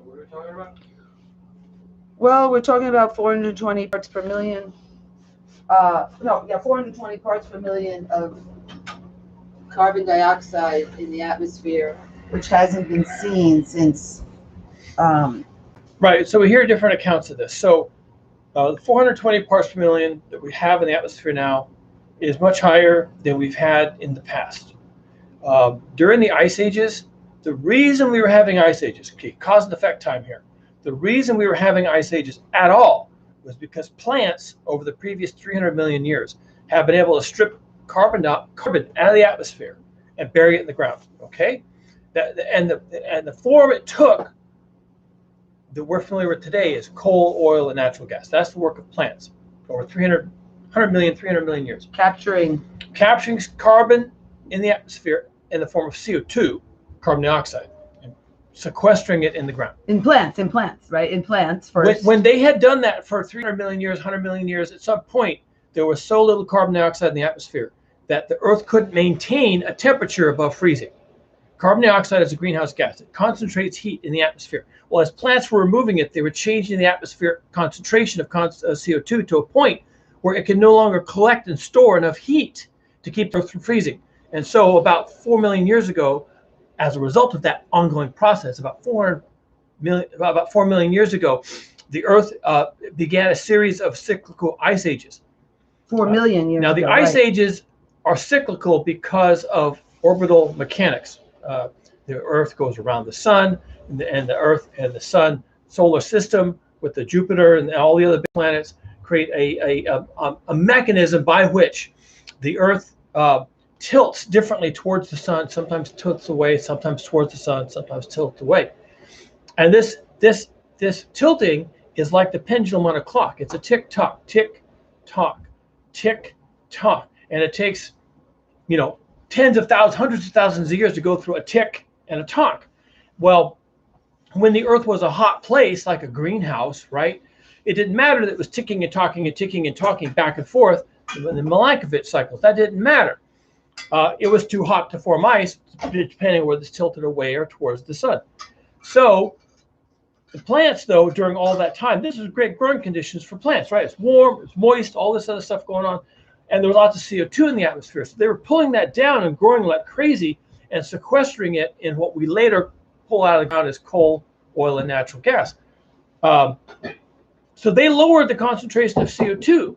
What are we talking about? Well, we're talking about 420 parts per million. 420 parts per million of carbon dioxide in the atmosphere, which hasn't been seen since. Right. So we hear different accounts of this. So the 420 parts per million that we have in the atmosphere now is much higher than we've had in the past. During the ice ages, the reason we were having ice ages, okay, cause and effect time here, the reason we were having ice ages at all was because plants over the previous 300 million years have been able to strip carbon out of the atmosphere and bury it in the ground. Okay, and the form it took that we're familiar with today is coal, oil, and natural gas. That's the work of plants over 300 million years. Capturing Carbon in the atmosphere in the form of CO2, carbon dioxide, and sequestering it in the ground. In plants, right? In plants first. When they had done that for 300 million years, 100 million years, at some point, there was so little carbon dioxide in the atmosphere that the Earth couldn't maintain a temperature above freezing. Carbon dioxide is a greenhouse gas. It concentrates heat in the atmosphere. Well, as plants were removing it, they were changing the atmospheric concentration of CO2 to a point where it can no longer collect and store enough heat to keep the Earth from freezing. And so about 4 million years ago, as a result of that ongoing process, about 4 million years ago, the Earth began a series of cyclical ice ages. 4 million years now, ago. Now, the ice ages are cyclical because of orbital mechanics. The Earth goes around the sun, and the Earth and the sun solar system with the Jupiter and all the other big planets create a mechanism by which the Earth tilts differently towards the sun, sometimes tilts away, sometimes towards the sun, sometimes tilts away. And this tilting is like the pendulum on a clock. It's a tick-tock, tick-tock, tick-tock. And it takes, tens of thousands, hundreds of thousands of years to go through a tick and a tock. Well, when the Earth was a hot place, like a greenhouse, right, it didn't matter that it was ticking and talking and ticking and talking back and forth in the Milankovitch cycles. That didn't matter. It was too hot to form ice, depending on whether it's tilted away or towards the sun. So the plants, though, during all that time, this is great growing conditions for plants, right? It's warm, it's moist, all this other stuff going on. And there was lots of CO2 in the atmosphere. So they were pulling that down and growing like crazy and sequestering it in what we later pull out of the ground as coal, oil, and natural gas. So they lowered the concentration of CO2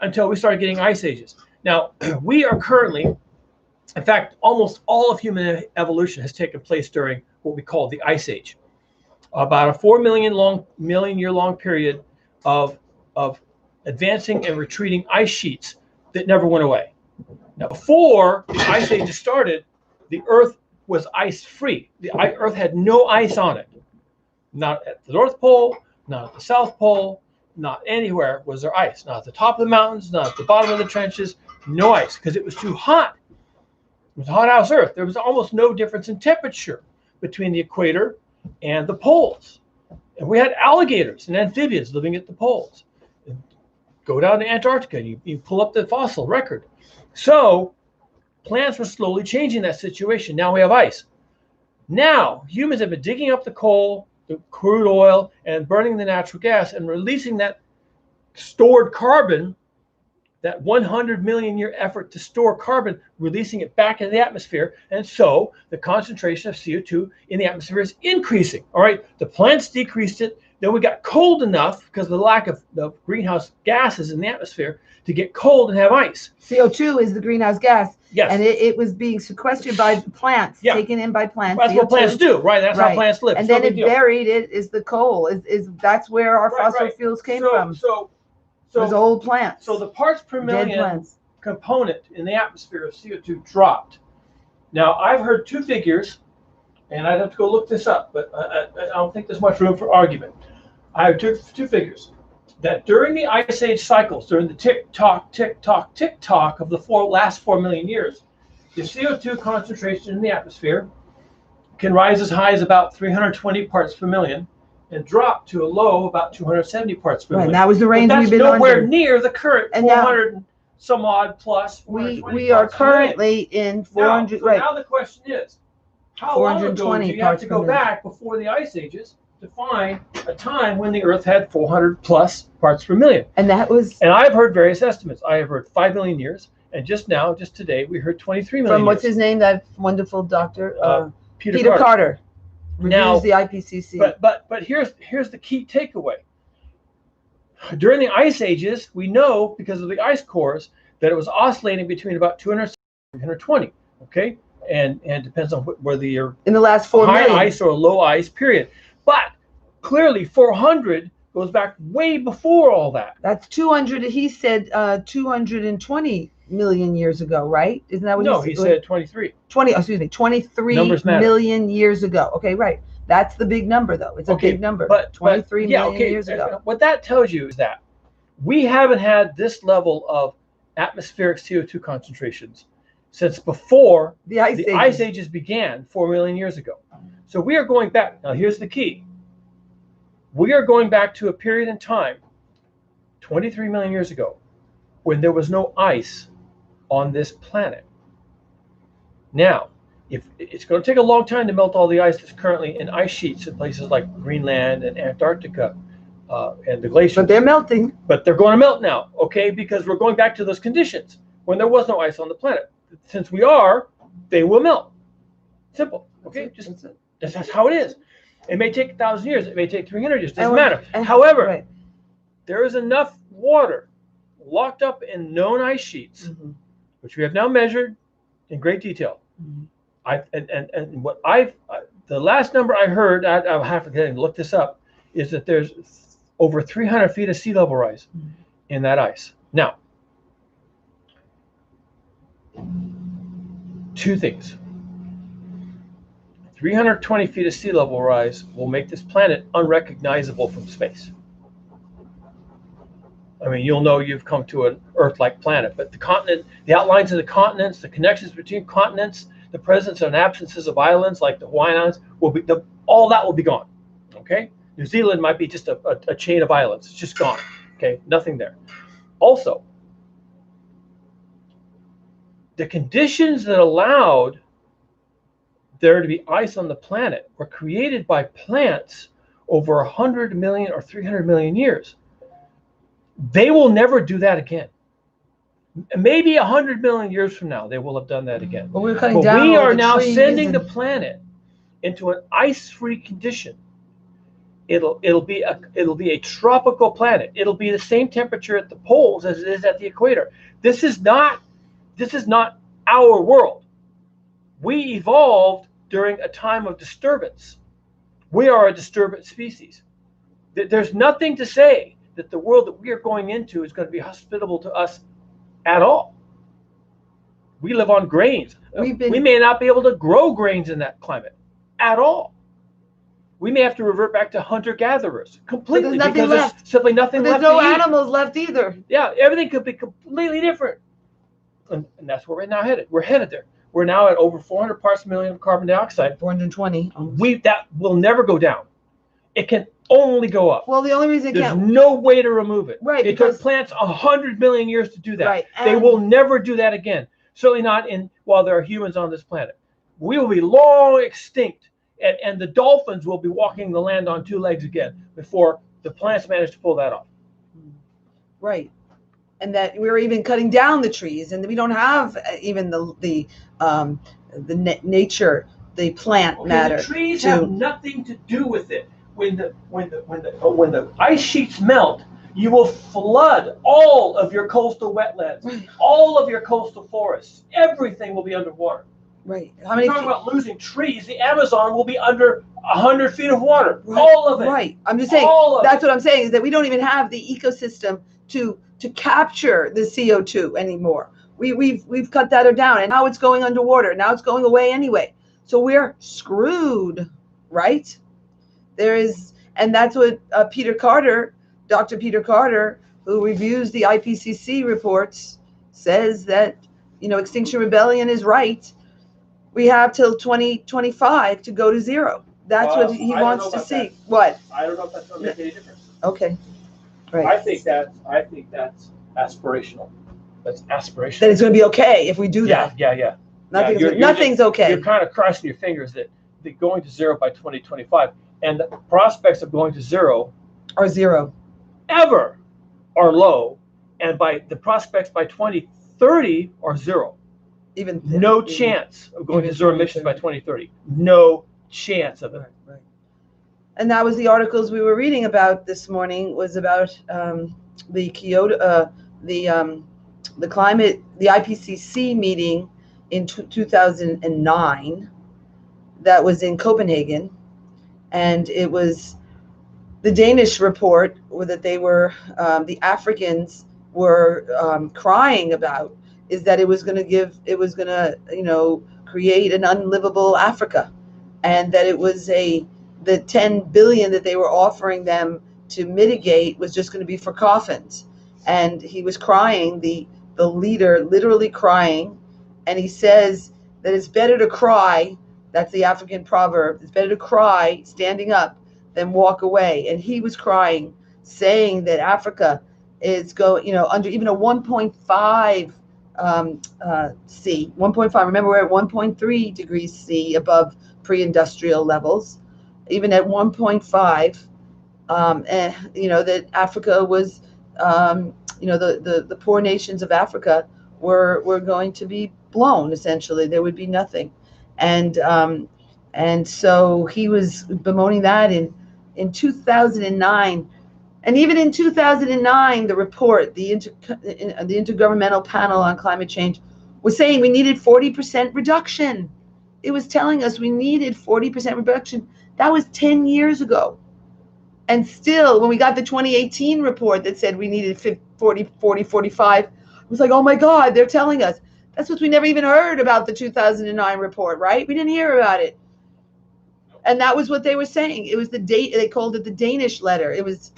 until we started getting ice ages. Now, we are currently, in fact, almost all of human evolution has taken place during what we call the Ice Age. About a 4 million year long period of advancing and retreating ice sheets that never went away. Now, before the Ice Age started, the Earth was ice-free. The Earth had no ice on it. Not at the North Pole, not at the South Pole, not anywhere was there ice. Not at the top of the mountains, not at the bottom of the trenches, no ice, because it was too hot. It was a hot house Earth. There was almost no difference in temperature between the equator and the poles. And we had alligators and amphibians living at the poles. And go down to Antarctica and you pull up the fossil record. So plants were slowly changing that situation. Now we have ice. Now humans have been digging up the coal, the crude oil, and burning the natural gas and releasing that stored carbon, that 100 million year effort to store carbon, releasing it back into the atmosphere. And so the concentration of CO2 in the atmosphere is increasing. All right, the plants decreased it. Then we got cold enough because of the lack of the greenhouse gases in the atmosphere to get cold and have ice. CO2 is the greenhouse gas. Yes. And it was being sequestered by plants, taken in by plants. That's CO2. what plants do, right? That's how plants live. And then it buried it is the coal. That's where our fossil fuels came from. So those old plants. So the parts per million component in the atmosphere of CO2 dropped. Now, I've heard two figures, and I'd have to go look this up, but I don't think there's much room for argument. I have two figures. That during the Ice Age cycles, during the tick-tock, tick-tock, tick-tock of the last 4 million years, the CO2 concentration in the atmosphere can rise as high as about 320 parts per million and drop to a low about 270 parts per million. That was the range we've been under. That's nowhere under. near the current 400 and some odd plus. We are currently in 400. Now the question is, how long ago do you have to go back before the Ice Ages to find a time when the Earth had 400 plus parts per million. And that was And I've heard various estimates. I have heard 5 million years, and just today, we heard 23 million from what's years. his name? That wonderful doctor, Peter Carter. Now, reviews the IPCC. But here's the key takeaway. During the ice ages, we know because of the ice cores that it was oscillating between about 200 and 320. Okay, and depends on whether you're in the last 4 high million. ice or low ice period. But clearly, 400 goes back way before all that. That's 200. He said 220 million years ago, right? Isn't that what No, he said 23. 23 million years ago. Okay, right. That's the big number, though. It's a big number. But 23 million years ago. What that tells you is that we haven't had this level of atmospheric CO2 concentrations since before the ice ages began 4 million years ago. So we are going back. Now, here's the key. We are going back to a period in time, 23 million years ago, when there was no ice on this planet. Now, if it's going to take a long time to melt all the ice that's currently in ice sheets in places like Greenland and Antarctica and the glaciers. But they're melting. But they're going to melt now, okay? Because we're going back to those conditions when there was no ice on the planet. Since we are, they will melt. Simple, okay? That's how it is. It may take 1,000 years. It may take 300 years. Doesn't matter. However, there is enough water locked up in known ice sheets, which we have now measured in great detail. The last number I heard, I'll have to look this up, is that there's over 300 feet of sea level rise in that ice. Now, two things. 320 feet of sea level rise will make this planet unrecognizable from space. I mean, you'll know you've come to an Earth-like planet, but the continent, the outlines of the continents, the connections between continents, the presence and absences of islands like the Hawaiian Islands, all that will be gone. Okay, New Zealand might be just a chain of islands. It's just gone. Okay, nothing there. Also, the conditions that allowed there to be ice on the planet were created by plants over 100 million or 300 million years. They will never do that again. Maybe 100 million years from now, they will have done that again. But we are now sending the planet into an ice-free condition. It'll be a tropical planet. It'll be the same temperature at the poles as it is at the equator. This is not our world. We evolved during a time of disturbance. We are a disturbance species. There's nothing to say that the world that we are going into is going to be hospitable to us at all. We live on grains. We may not be able to grow grains in that climate at all. We may have to revert back to hunter-gatherers completely because there's simply nothing left. There's no animals left either. Yeah, everything could be completely different. And that's where we're now headed. We're headed there. We're now at over 400 parts per million of carbon dioxide. 420. That will never go down. It can only go up. Well, the only reason there's no way to remove it. Right. It took plants 100 million years to do that. Right. They will never do that again. Certainly not while there are humans on this planet. We will be long extinct, and the dolphins will be walking the land on two legs again before the plants manage to pull that off. Right. And that we're even cutting down the trees, and we don't have even the nature, the plant matter. The trees have nothing to do with it. When the ice sheets melt, you will flood all of your coastal wetlands, all of your coastal forests. Everything will be underwater. Right. How many? Talking about losing trees, the Amazon will be under 100 feet of water. Right. All of it. Right. I'm just saying. That's what I'm saying is that we don't even have the ecosystem to capture the CO2 anymore. We've cut that down, and now it's going underwater. Now it's going away anyway. So we're screwed, right? And that's what Dr. Peter Carter, who reviews the IPCC reports, says that, Extinction Rebellion is right. We have till 2025 to go to zero. That's what he wants to see. What? I don't know if that's going to make any difference. Okay. Right. I think that's aspirational. That's aspirational. That it's going to be okay if we do that. Yeah. Nothing's okay. You're kind of crossing your fingers that going to zero by 2025. and the prospects of going to zero Or zero. ever are low, and by the prospects by 2030 are zero. Even No chance of going even to zero emissions by 2030. No chance of it. Right, right. And that was the articles we were reading about this morning. Was about the Kyoto, the climate, the IPCC meeting in 2009 that was in Copenhagen, and it was the Danish report that they were the Africans were crying about is that it was going to create an unlivable Africa, and that it was the 10 billion that they were offering them to mitigate was just going to be for coffins. And he was crying, the leader literally crying, and he says that it's better to cry, that's the African proverb, it's better to cry standing up than walk away. And he was crying, saying that Africa is going, under even a 1.5 C, 1.5. Remember, we're at 1.3 degrees C above pre-industrial levels. Even at 1.5, and that Africa was, the poor nations of Africa were going to be blown. Essentially, there would be nothing, and so he was bemoaning that in 2009. And even in 2009, the report, the Intergovernmental Panel on Climate Change, was saying we needed 40% reduction. It was telling us we needed 40% reduction. That was 10 years ago. And still, when we got the 2018 report that said we needed 40, 45, it was like, oh my God, they're telling us. That's what we never even heard about the 2009 report, right? We didn't hear about it. And that was what they were saying. It was they called it the Danish letter. It was,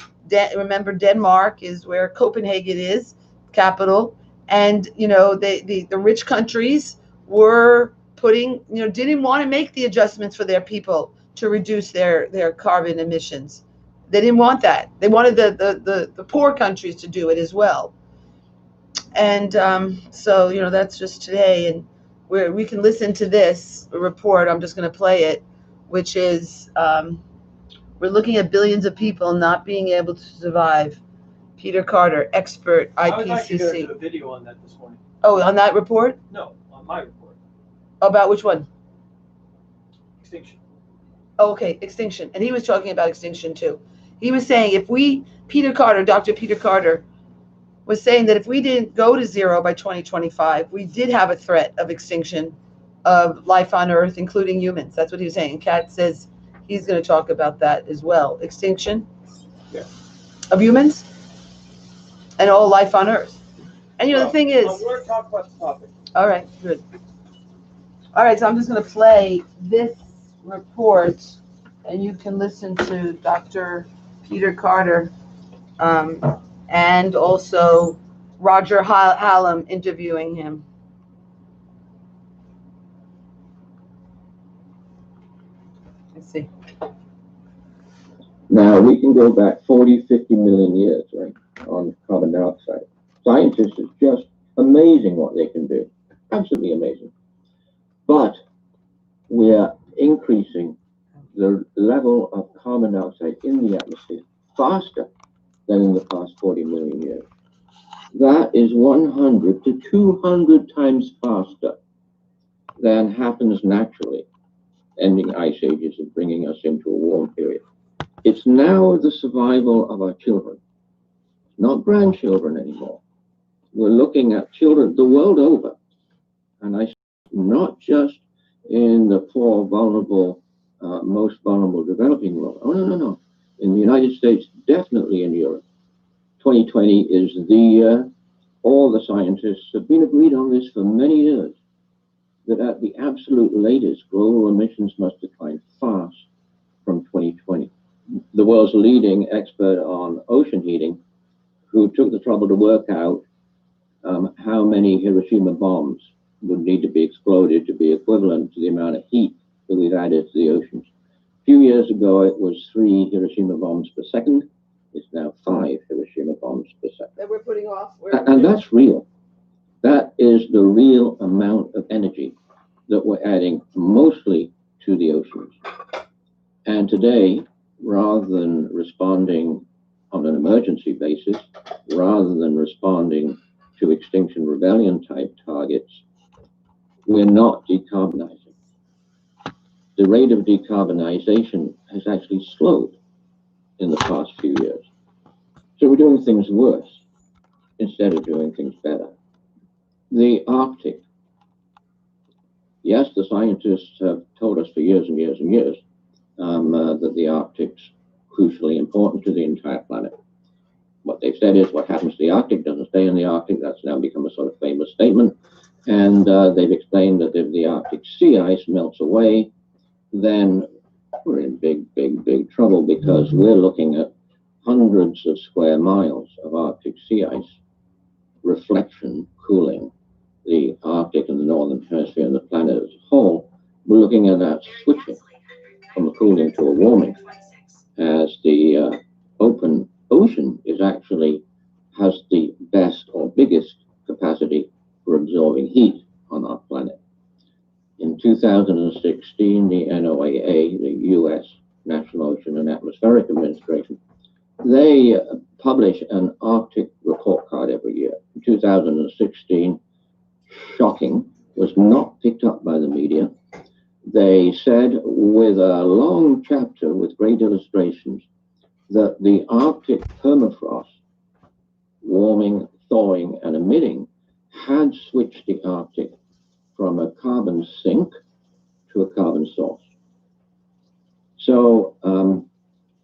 remember, Denmark is where Copenhagen is, capital. And, the rich countries were didn't want to make the adjustments for their people to reduce their carbon emissions. They didn't want that. They wanted the poor countries to do it as well. And so, that's just today. And we can listen to this report. I'm just going to play it, which is we're looking at billions of people not being able to survive. Peter Carter, expert, IPCC. I was actually going to do a video on that this morning. Oh, on that report? No, on my report. About which one? Extinction. Oh, okay, extinction. And he was talking about extinction too. He was saying Dr. Peter Carter was saying that if we didn't go to zero by 2025, we did have a threat of extinction of life on Earth, including humans. That's what he was saying. Kat says he's going to talk about that as well. Extinction of humans and all life on Earth. And the thing is, we're going to talk about the topic. All right, good. All right, so I'm just going to play this report, and you can listen to Dr. Peter Carter and also Roger Hallam interviewing him. Let's see. Now, we can go back 40, 50 million years, right, on carbon dioxide. Scientists, it's just amazing what they can do. Absolutely amazing. But we are increasing the level of carbon dioxide in the atmosphere faster than in the past 40 million years. That is 100 to 200 times faster than happens naturally, ending ice ages and bringing us into a warm period. It's now the survival of our children, not grandchildren anymore. We're looking at children the world over, and I not just in the poor, vulnerable, most vulnerable developing world. Oh, no. In the United States, definitely in Europe. 2020 is the year. All the scientists have been agreed on this for many years, that at the absolute latest, global emissions must decline fast from 2020. The world's leading expert on ocean heating, who took the trouble to work out how many Hiroshima bombs would need to be exploded to be equivalent to the amount of heat that we've added to the oceans. A few years ago, it was 3 Hiroshima bombs per second. It's now 5 Hiroshima bombs per second. That we're putting off. And that's real. That is the real amount of energy that we're adding mostly to the oceans. And today, rather than responding on an emergency basis, rather than responding to Extinction Rebellion type targets, we're not decarbonizing. The rate of decarbonization has actually slowed in the past few years. So we're doing things worse instead of doing things better. The Arctic. Yes, the scientists have told us for years and years and years that the Arctic's crucially important to the entire planet. What they've said is what happens to the Arctic doesn't stay in the Arctic. That's now become a sort of famous statement. And they've explained that if the Arctic sea ice melts away, then we're in big trouble, because we're looking at hundreds of square miles of Arctic sea ice reflection cooling the Arctic and the northern hemisphere and the planet as a whole. We're looking at that switching from a cooling to a warming, as the open ocean has the best or biggest capacity for absorbing heat on our planet. In 2016, the NOAA, the U.S. National Ocean and Atmospheric Administration, they publish an Arctic report card every year. In 2016, shocking, was not picked up by the media. They said, with a long chapter with great illustrations, that the Arctic permafrost, warming, thawing, and emitting, had switched the Arctic from a carbon sink to a carbon source. So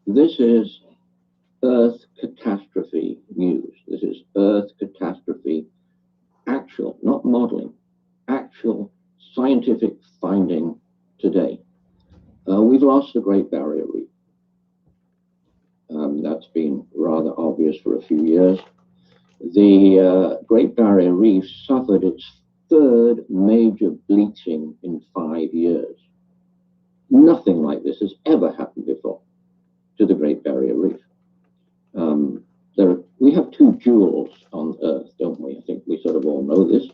this is Earth catastrophe news. This is Earth catastrophe, actual, not modeling, actual scientific finding today. We've lost the Great Barrier Reef. That's been rather obvious for a few years. The Great Barrier Reef suffered its third major bleaching in 5 years. Nothing like this has ever happened before to the Great Barrier Reef. We have two jewels on Earth, don't we? I think we sort of all know this.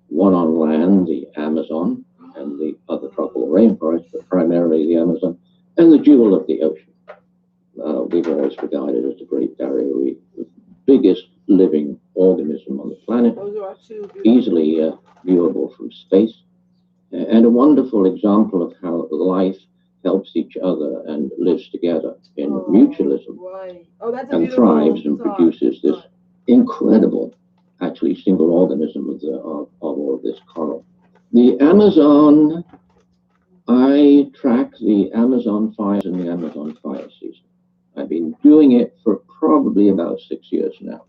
One on land, the Amazon, and the other tropical rainforest, but primarily the Amazon, and the jewel of the ocean. We've always regarded as the Great Barrier Reef, the biggest living organism on the planet, easily viewable from space, and a wonderful example of how life helps each other and lives together in mutualism, and thrives and produces this incredible, actually, single organism of all of this coral. The Amazon, I track the Amazon fires and the Amazon fire season. I've been doing it for probably about 6 years now.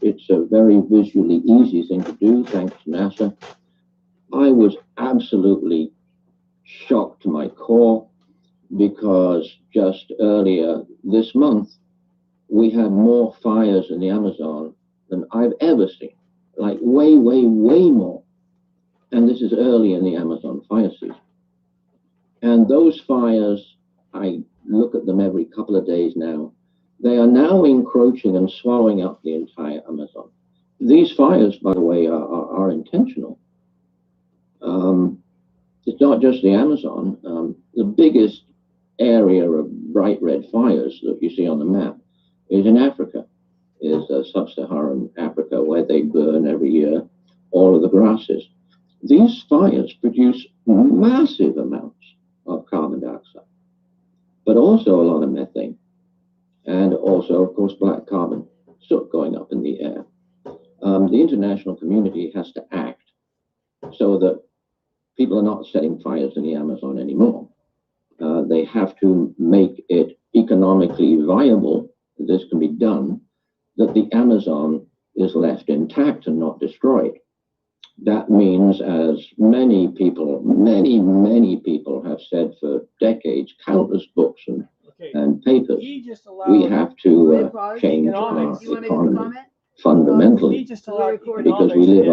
It's a very visually easy thing to do, thanks to NASA. I was absolutely shocked to my core, because just earlier this month, we had more fires in the Amazon than I've ever seen, like way more. And this is early in the Amazon fire season. And those fires, I look at them every couple of days now. They are now encroaching and swallowing up the entire Amazon. These fires, by the way, are intentional. It's not just the Amazon. The biggest area of bright red fires that you see on the map is in Africa, is sub-Saharan Africa, where they burn every year all of the grasses. These fires produce massive amounts of carbon dioxide, but also a lot of methane, and also, of course, black carbon soot going up in the air. The international community has to act so that people are not setting fires in the Amazon anymore. They have to make it economically viable, this can be done, that the Amazon is left intact and not destroyed. That means, as many people have said for decades, countless books and papers, we have to change our economy fundamentally, because we live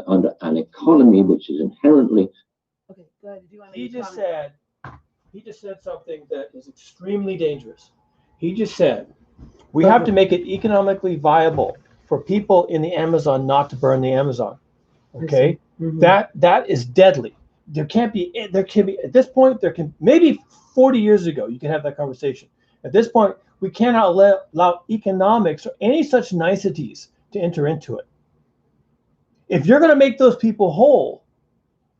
under an economy which is inherently. Okay, go ahead. Do you want He just said something that is extremely dangerous. He just said, we have to make it economically viable for people in the Amazon not to burn the Amazon. Okay? Mm-hmm. That is deadly, there can be at this point maybe 40 years ago you can have that conversation. At this point, we cannot allow economics or any such niceties to enter into it. If you're going to make those people whole,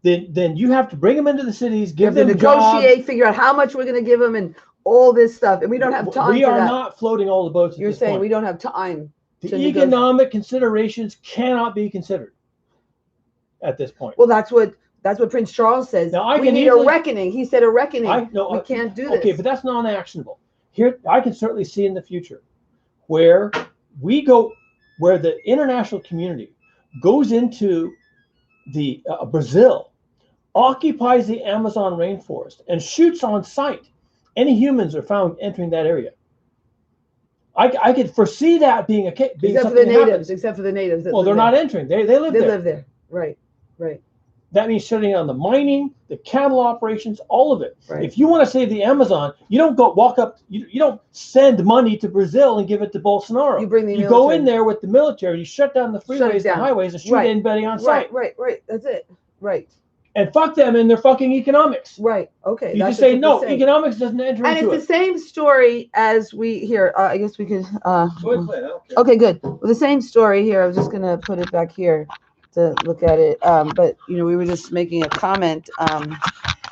then you have to bring them into the cities, give them negotiate, jobs, figure out how much we're going to give them, and all this stuff. And we don't have time. We are not floating all the boats. You're saying we don't have time. The economic considerations cannot be considered at this point. Well, that's what Prince Charles says. Now, we need a reckoning. He said a reckoning. We can't do this. Okay, but that's non-actionable. Here, I can certainly see in the future where the international community goes into the Brazil, occupies the Amazon rainforest, and shoots on sight any humans are found entering that area. I could foresee that being a case. Except for the natives. Well, they're not entering. They live there. They live there. Right. That means shutting down the mining, the cattle operations, all of it. Right. If you want to save the Amazon, you don't walk up. You don't send money to Brazil and give it to Bolsonaro. You go in there with the military. You shut down the freeways, the highways, and shoot anybody on site. Right. That's it. Right. And fuck them and their fucking economics. Right. Okay. You just say no. Economics doesn't enter into it. And it's the same story as we here. I guess we could. Okay. Good. Well, the same story here. I was just gonna put it back here to look at it. But we were just making a comment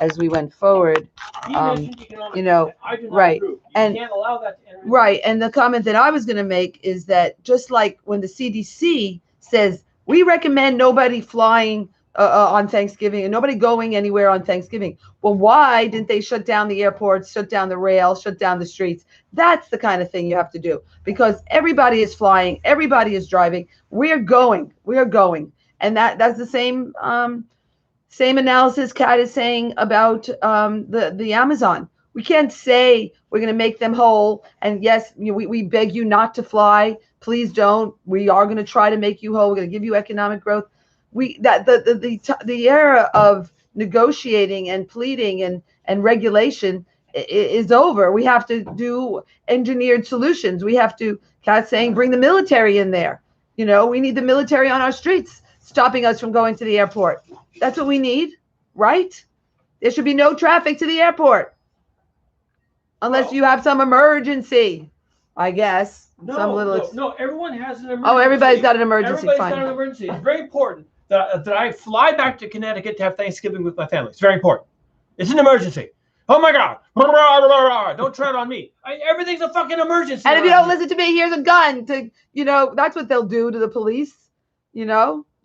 as we went forward. Right. And can't allow that to enter. Right. And the comment that I was gonna make is that just like when the CDC says we recommend nobody flying on Thanksgiving and nobody going anywhere on Thanksgiving. Well, why didn't they shut down the airports, shut down the rail, shut down the streets? That's the kind of thing you have to do because everybody is flying, everybody is driving. We are going, and that's the same analysis Kat is saying about the Amazon. We can't say we're going to make them whole. And yes, we beg you not to fly. Please don't. We are going to try to make you whole. We're going to give you economic growth. The era of negotiating and pleading and regulation is over. We have to do engineered solutions. We have to, Kat's saying, bring the military in there. We need the military on our streets, stopping us from going to the airport. That's what we need, right? There should be no traffic to the airport unless you have some emergency, I guess. No, everyone has an emergency. Oh, everybody's got an emergency. Everybody's got an emergency. It's very important that I fly back to Connecticut to have Thanksgiving with my family. It's very important. It's an emergency. Oh my God. Don't tread on me. Everything's a fucking emergency. And if you don't listen to me, here's a gun to, that's what they'll do to the police,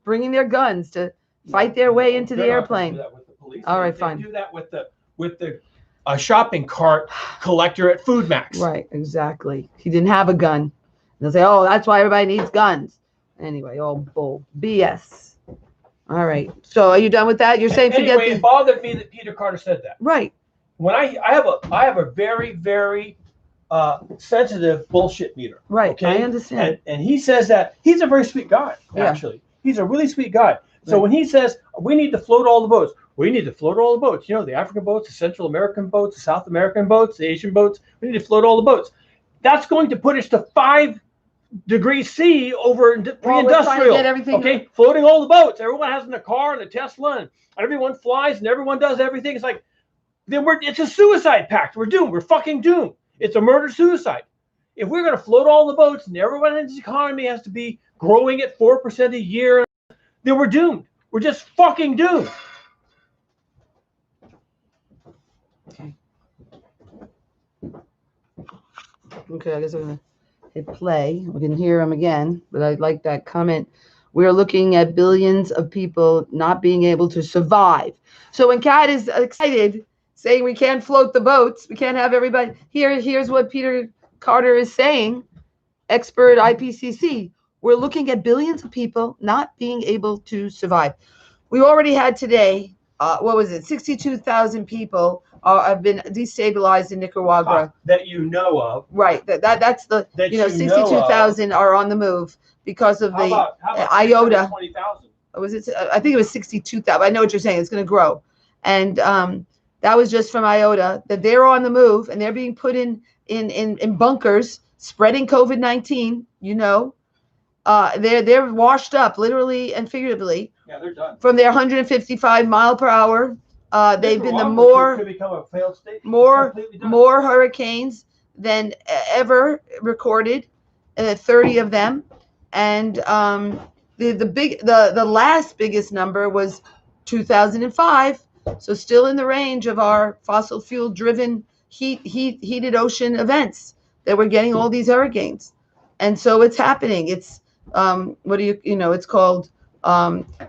bringing their guns to fight their way into the airplane. Do that with the police. All right, fine. They do that with the shopping cart collector at Food Max. Right, exactly. He didn't have a gun. They'll say, oh, that's why everybody needs guns. Anyway, all bull. BS. All right. So are you done with that? You're saying anyway, it bothered me that Peter Carter said that. Right. When I have a very, very sensitive bullshit meter. Right. Okay? I understand. And he says that he's a very sweet guy, actually. He's a really sweet guy. So when he says we need to float all the boats, we need to float all the boats. The African boats, the Central American boats, the South American boats, the Asian boats. We need to float all the boats. That's going to put us to 5 degrees C over pre-industrial. Okay, floating all the boats. Everyone has in a car and a Tesla, and everyone flies and everyone does everything. It's like it's a suicide pact. We're doomed. We're fucking doomed. It's a murder-suicide. If we're going to float all the boats and everyone in this economy has to be growing at 4% a year, then we're doomed. We're just fucking doomed. Okay, I guess I'm going to hit play. We can hear him again, but I like that comment. We're looking at billions of people not being able to survive. So when Kat is excited, saying we can't float the boats, we can't have everybody. Here's what Peter Carter is saying, expert IPCC. We're looking at billions of people not being able to survive. We already had today, 62,000 people have been destabilized in Nicaragua. That you know of. Right. That's the, 62,000 are on the move because of the IOTA. 20,000. Was it? I think it was 62,000. I know what you're saying. It's going to grow. And that was just from IOTA, that they're on the move and they're being put in bunkers, spreading COVID-19, They're washed up, literally and figuratively, Yeah, they're done. From their 155 mile per hour, they've been the could become a failed state. more hurricanes than ever recorded, 30 of them, and the last biggest number was 2005. So still in the range of our fossil fuel driven heated ocean events that we're getting all these hurricanes, and so it's happening. It's what do it's called.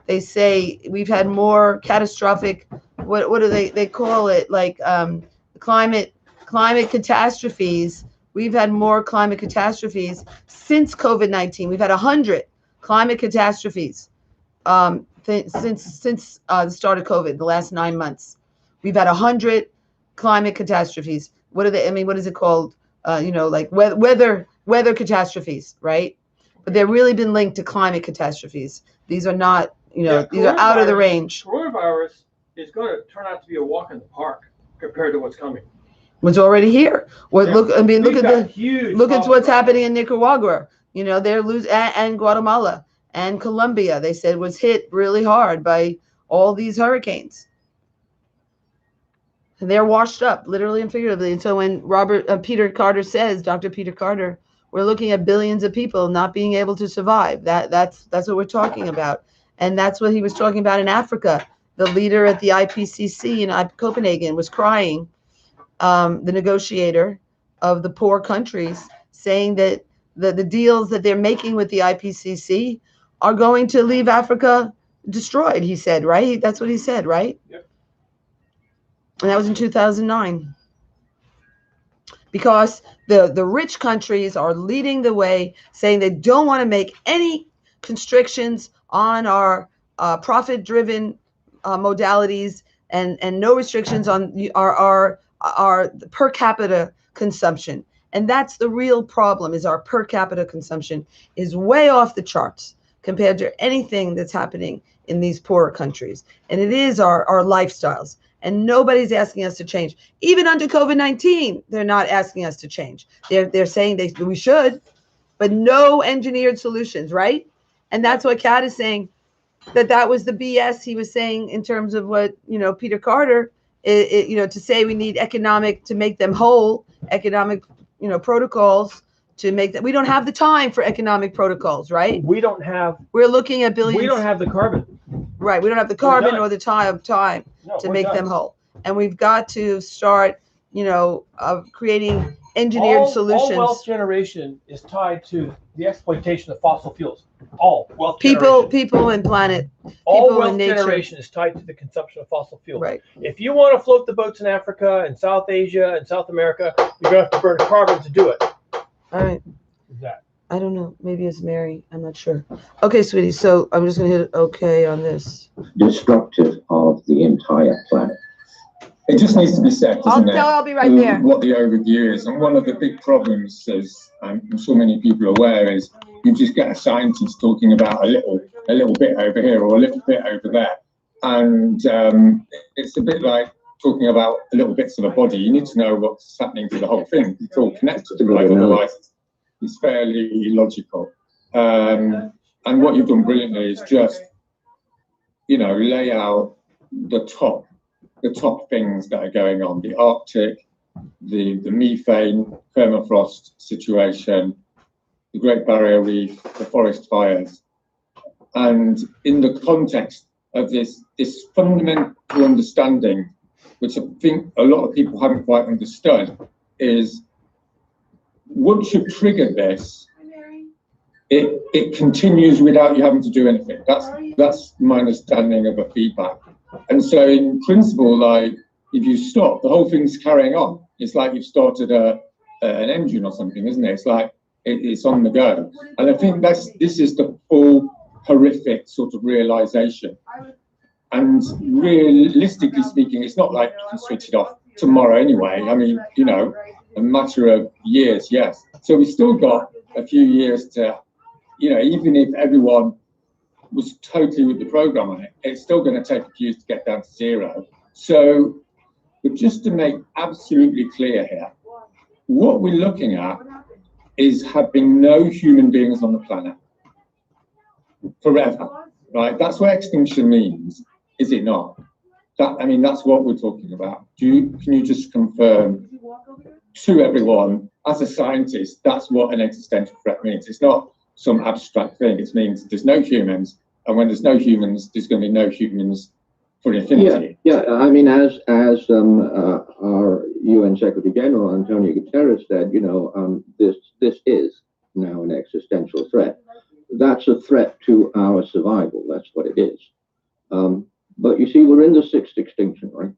They say we've had more catastrophic. What do they call it? Like climate catastrophes. We've had more climate catastrophes since COVID-19. We've had 100 climate catastrophes since the start of COVID. The last 9 months, we've had 100 climate catastrophes. What are they? I mean, what is it called? Like weather catastrophes, right? But they've really been linked to climate catastrophes. These are not, these are out of the range. Coronavirus is going to turn out to be a walk in the park compared to what's coming. What's already here? Look at what's happening in Nicaragua. They're losing, and Guatemala and Colombia. They said was hit really hard by all these hurricanes. And they're washed up, literally and figuratively. And so when Peter Carter says, Dr. Peter Carter, we're looking at billions of people not being able to survive. That's what we're talking about. And that's what he was talking about in Africa. The leader at the IPCC in Copenhagen was crying, the negotiator of the poor countries, saying that the deals that they're making with the IPCC are going to leave Africa destroyed, he said, right? That's what he said, right? Yep. And that was in 2009. Because the rich countries are leading the way, saying they don't want to make any constrictions on our profit-driven modalities and no restrictions on our per capita consumption. And that's the real problem, is our per capita consumption is way off the charts compared to anything that's happening in these poorer countries. And it is our lifestyles. And nobody's asking us to change. Even under COVID-19, they're not asking us to change. They're saying we should, but no engineered solutions, right? And that's what Kat is saying, that was the BS he was saying in terms of what, Peter Carter, to say we need to make them whole, economic, protocols to make that. We don't have the time for economic protocols, right? We're looking at billions. We don't have the carbon. Right. We don't have the carbon or the time to make them whole. And we've got to start, creating engineered solutions. All wealth generation is tied to the exploitation of fossil fuels. All wealth people and planet. All people wealth and nature. generation is tied to the consumption of fossil fuels. Right. If you want to float the boats in Africa and South Asia and South America, you're going to have to burn carbon to do it. All right. That. I don't know. Maybe it's Mary. I'm not sure. Okay, sweetie. So I'm just going to hit OK on this. Destructive of the entire planet. It just needs to be said, doesn't it? I'll be right there. What the overview is. And one of the big problems, as I'm sure many people are aware, is you just get a scientist talking about a little bit over here or a little bit over there. And it's a bit like talking about little bits of a body. You need to know what's happening to the whole thing. It's all connected, like, otherwise it's fairly illogical. And what you've done brilliantly is just, lay out the top things that are going on: the Arctic, the methane, permafrost situation, the Great Barrier Reef, the forest fires. And in the context of this fundamental understanding, which I think a lot of people haven't quite understood, is once you've triggered this, it continues without you having to do anything. That's my understanding of a feedback. And so in principle, like, if you stop, the whole thing's carrying on. It's like you've started an engine or something, isn't it? It's like it's on the go. And I think this is the full horrific sort of realization. And realistically speaking, it's not like you can switch it off tomorrow anyway. I mean, a matter of years, yes. So we've still got a few years to, even if everyone was totally with the program on it, it's still going to take a few years to get down to zero. So, but just to make absolutely clear here, what we're looking at is having no human beings on the planet forever. right? That's what extinction means, is it not? I mean, that's what we're talking about. Can you just confirm to everyone, as a scientist, that's what an existential threat means? It's not some abstract thing. It means there's no humans, and when there's no humans, there's going to be no humans for infinity. Yeah. I mean, as our UN Secretary General Antonio Guterres said, this is now an existential threat. That's a threat to our survival. That's what it is. But you see, we're in the sixth extinction, right?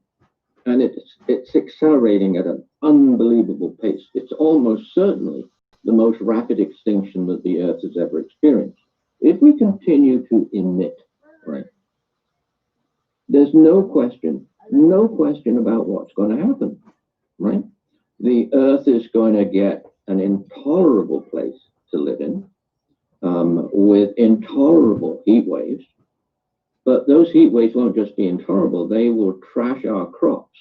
And it's accelerating at an unbelievable pace. It's almost certainly the most rapid extinction that the Earth has ever experienced. If we continue to emit, right, there's no question about what's going to happen, right? The Earth is going to get an intolerable place to live in, with intolerable heat waves. But those heat waves won't just be intolerable, they will trash our crops,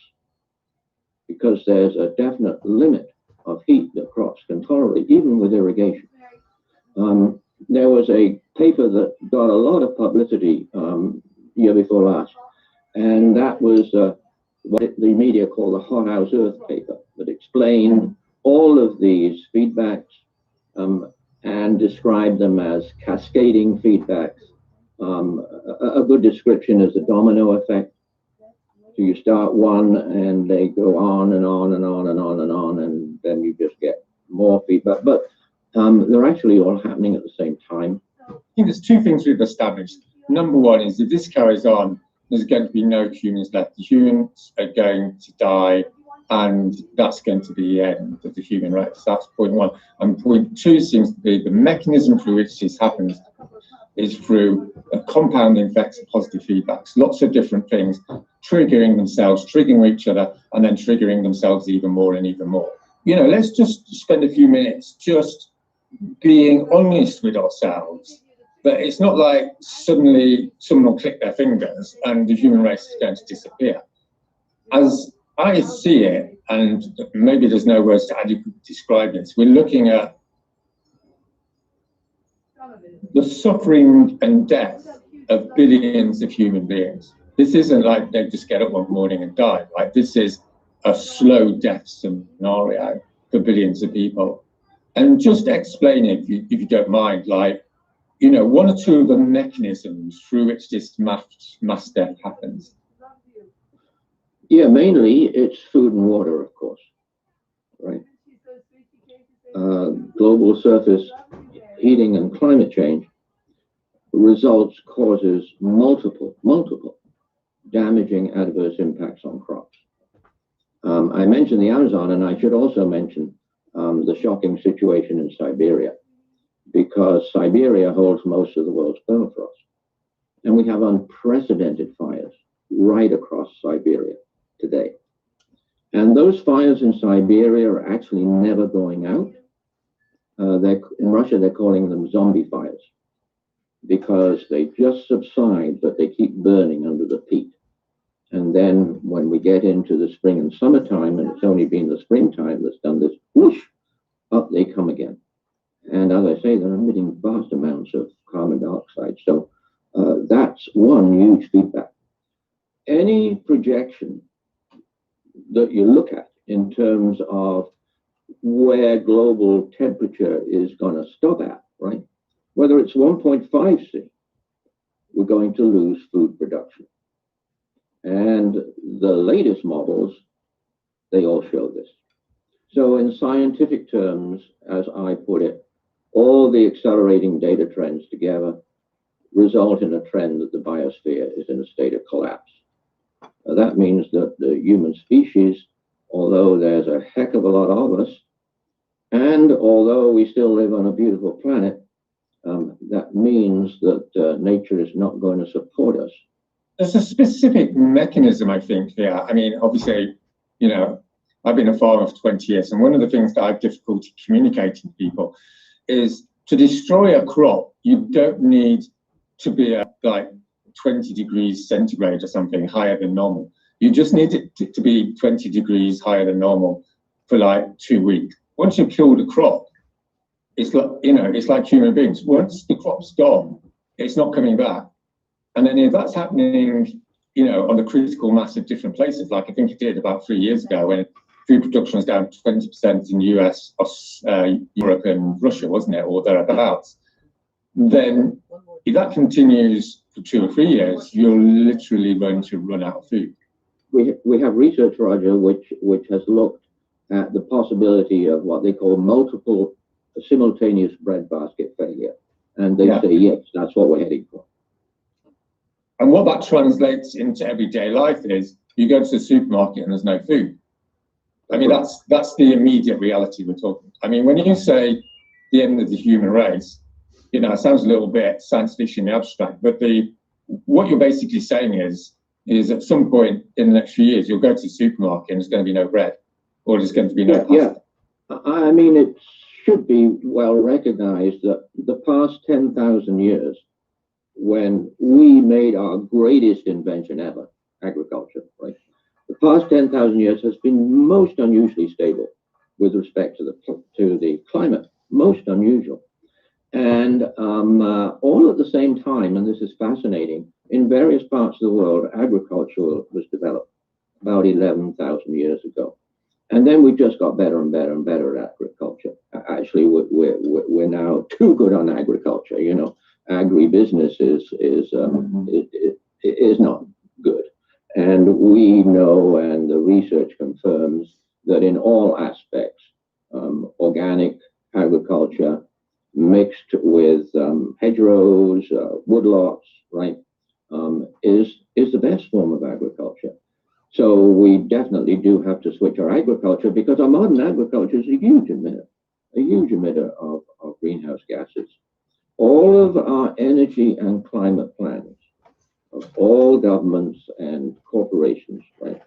because there's a definite limit of heat that crops can tolerate, even with irrigation. There was a paper that got a lot of publicity year before last, and that was what the media call the hothouse Earth paper, that explained all of these feedbacks and described them as cascading feedbacks. A good description is the domino effect. So you start one and they go on and on and on and on and on, and then you just get more feedback. But they're actually all happening at the same time. I think there's two things we've established. Number one is if this carries on, there's going to be no humans left. The humans are going to die, and that's going to be the end of the human race. That's point one. And point two seems to be the mechanism through which this happens is through a compounding effects of positive feedbacks, lots of different things triggering themselves, triggering each other, and then triggering themselves even more and even more. Let's just spend a few minutes just being honest with ourselves. But it's not like suddenly someone will click their fingers and the human race is going to disappear. As I see it, and maybe there's no words to adequately describe this, we're looking at the suffering and death of billions of human beings. This isn't like they just get up one morning and die. Like, this is a slow death scenario for billions of people. And just explain it, if you don't mind, like, one or two of the mechanisms through which this mass death happens. Yeah, mainly it's food and water, of course, right? Global surface heating and climate change causes multiple damaging adverse impacts on crops. I mentioned the Amazon, and I should also mention the shocking situation in Siberia, because Siberia holds most of the world's permafrost. And we have unprecedented fires right across Siberia today. And those fires in Siberia are actually never going out. In Russia, they're calling them zombie fires, because they just subside, but they keep burning under the peat. And then when we get into the spring and summertime, and it's only been the springtime that's done this, whoosh, up they come again. And as I say, they're emitting vast amounts of carbon dioxide. So that's one huge feedback. Any projection that you look at in terms of where global temperature is going to stop at, right? Whether it's 1.5 C, we're going to lose food production. And the latest models, they all show this. So in scientific terms, as I put it, all the accelerating data trends together result in a trend that the biosphere is in a state of collapse. That means that the human species, although there's a heck of a lot of us, and although we still live on a beautiful planet, that means that nature is not going to support us. There's a specific mechanism, I think, here. I mean, obviously, I've been a farmer for 20 years, and one of the things that I have difficulty communicating to people is to destroy a crop, you don't need to be at like 20 degrees centigrade or something higher than normal. You just need it to be 20 degrees higher than normal for like 2 weeks. Once you've killed a crop, it's like, it's like human beings. Once the crop's gone, it's not coming back. And then if that's happening, on a critical mass of different places, like I think it did about 3 years ago when food production was down 20% in the US, Europe and Russia, wasn't it, or thereabouts, then if that continues for 2 or 3 years, you're literally going to run out of food. We have research, Roger, which has looked at the possibility of what they call multiple simultaneous breadbasket failure. And they say, yes, that's what we're heading for. And what that translates into everyday life is you go to the supermarket and there's no food. I mean, that's the immediate reality we're talking. I mean, when you say the end of the human race, it sounds a little bit science fiction abstract, but what you're basically saying is at some point in the next few years, you'll go to the supermarket and there's going to be no bread, or there's going to be no pasta. Yeah. I mean, it should be well recognized that the past 10,000 years, when we made our greatest invention ever, agriculture, right? The past 10,000 years has been most unusually stable with respect to the climate, most unusual. And all at the same time, and this is fascinating, in various parts of the world, agriculture was developed about 11,000 years ago. And then we just got better and better and better at agriculture. Actually, we're now too good on agriculture. Agribusiness is not good. And we know, and the research confirms, that in all aspects, organic agriculture mixed with hedgerows, woodlots, right, is the best form of agriculture. So we definitely do have to switch our agriculture, because our modern agriculture is a huge emitter of greenhouse gases. All of our energy and climate plans of all governments and corporations, right,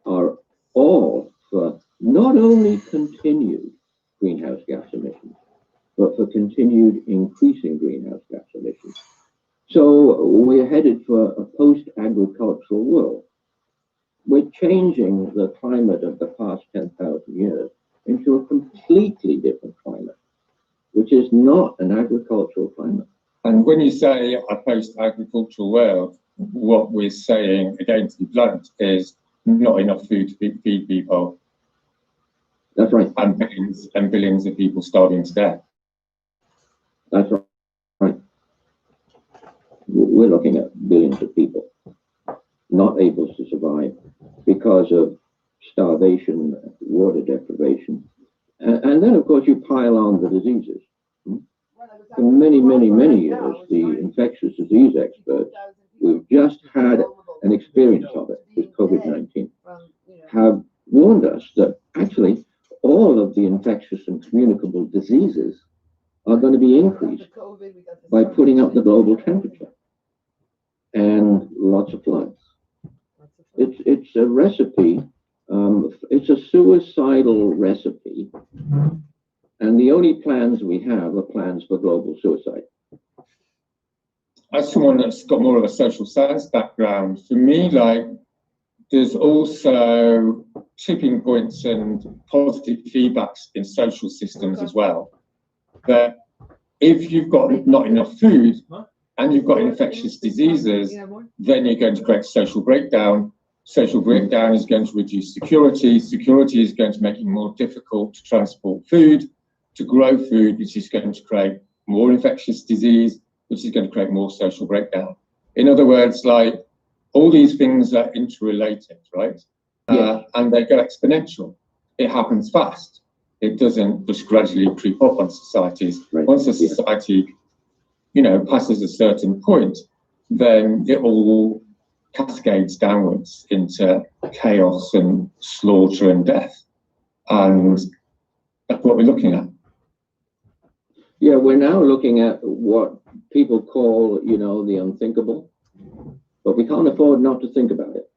are all for not only continued greenhouse gas emissions, but for continued increasing greenhouse gas emissions. So we're headed for a post-agricultural world. We're changing the climate of the past 10,000 years into a completely different climate, which is not an agricultural climate. And when you say a post-agricultural world, what we're saying, again, to be blunt, is not enough food to feed people. That's right. And billions of people starving to death. That's right. We're looking at billions of people not able to survive because of starvation, water deprivation. And then, of course, you pile on the diseases. For many, many, many years, the infectious disease experts, we've just had an experience of it with COVID-19, have warned us that actually all of the infectious and communicable diseases are going to be increased by putting up the global temperature and lots of floods. It's a recipe, it's a suicidal recipe, and the only plans we have are plans for global suicide. As someone that's got more of a social science background, for me, there's also tipping points and positive feedbacks in social systems as well. That if you've got not enough food and you've got infectious diseases, then you're going to create social breakdown. Social breakdown is going to reduce security. Security is going to make it more difficult to transport food, to grow food, which is going to create more infectious disease, which is going to create more social breakdown. In other words, all these things are interrelated, right? And they go exponential. It happens fast. It doesn't just gradually creep up on societies. Right. Once a society, passes a certain point, then it all cascades downwards into chaos and slaughter and death. And that's what we're looking at. Yeah, we're now looking at what people call, the unthinkable, but we can't afford not to think about it.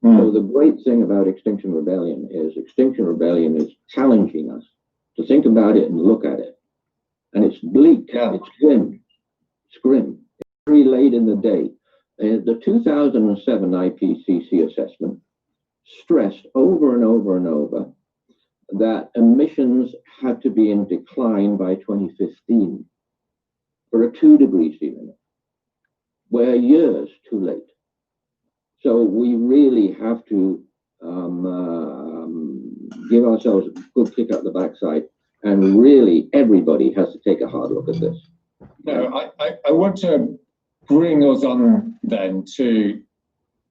So the great thing about Extinction Rebellion is challenging us to think about it and look at it. And it's bleak, it's grim, It's very late in the day. The 2007 IPCC assessment stressed over and over and over that emissions had to be in decline by 2015 for a 2-degree sea limit. we're years too late. So we really have to give ourselves a good kick up the backside, and really everybody has to take a hard look at this. No, I want to bring us on then to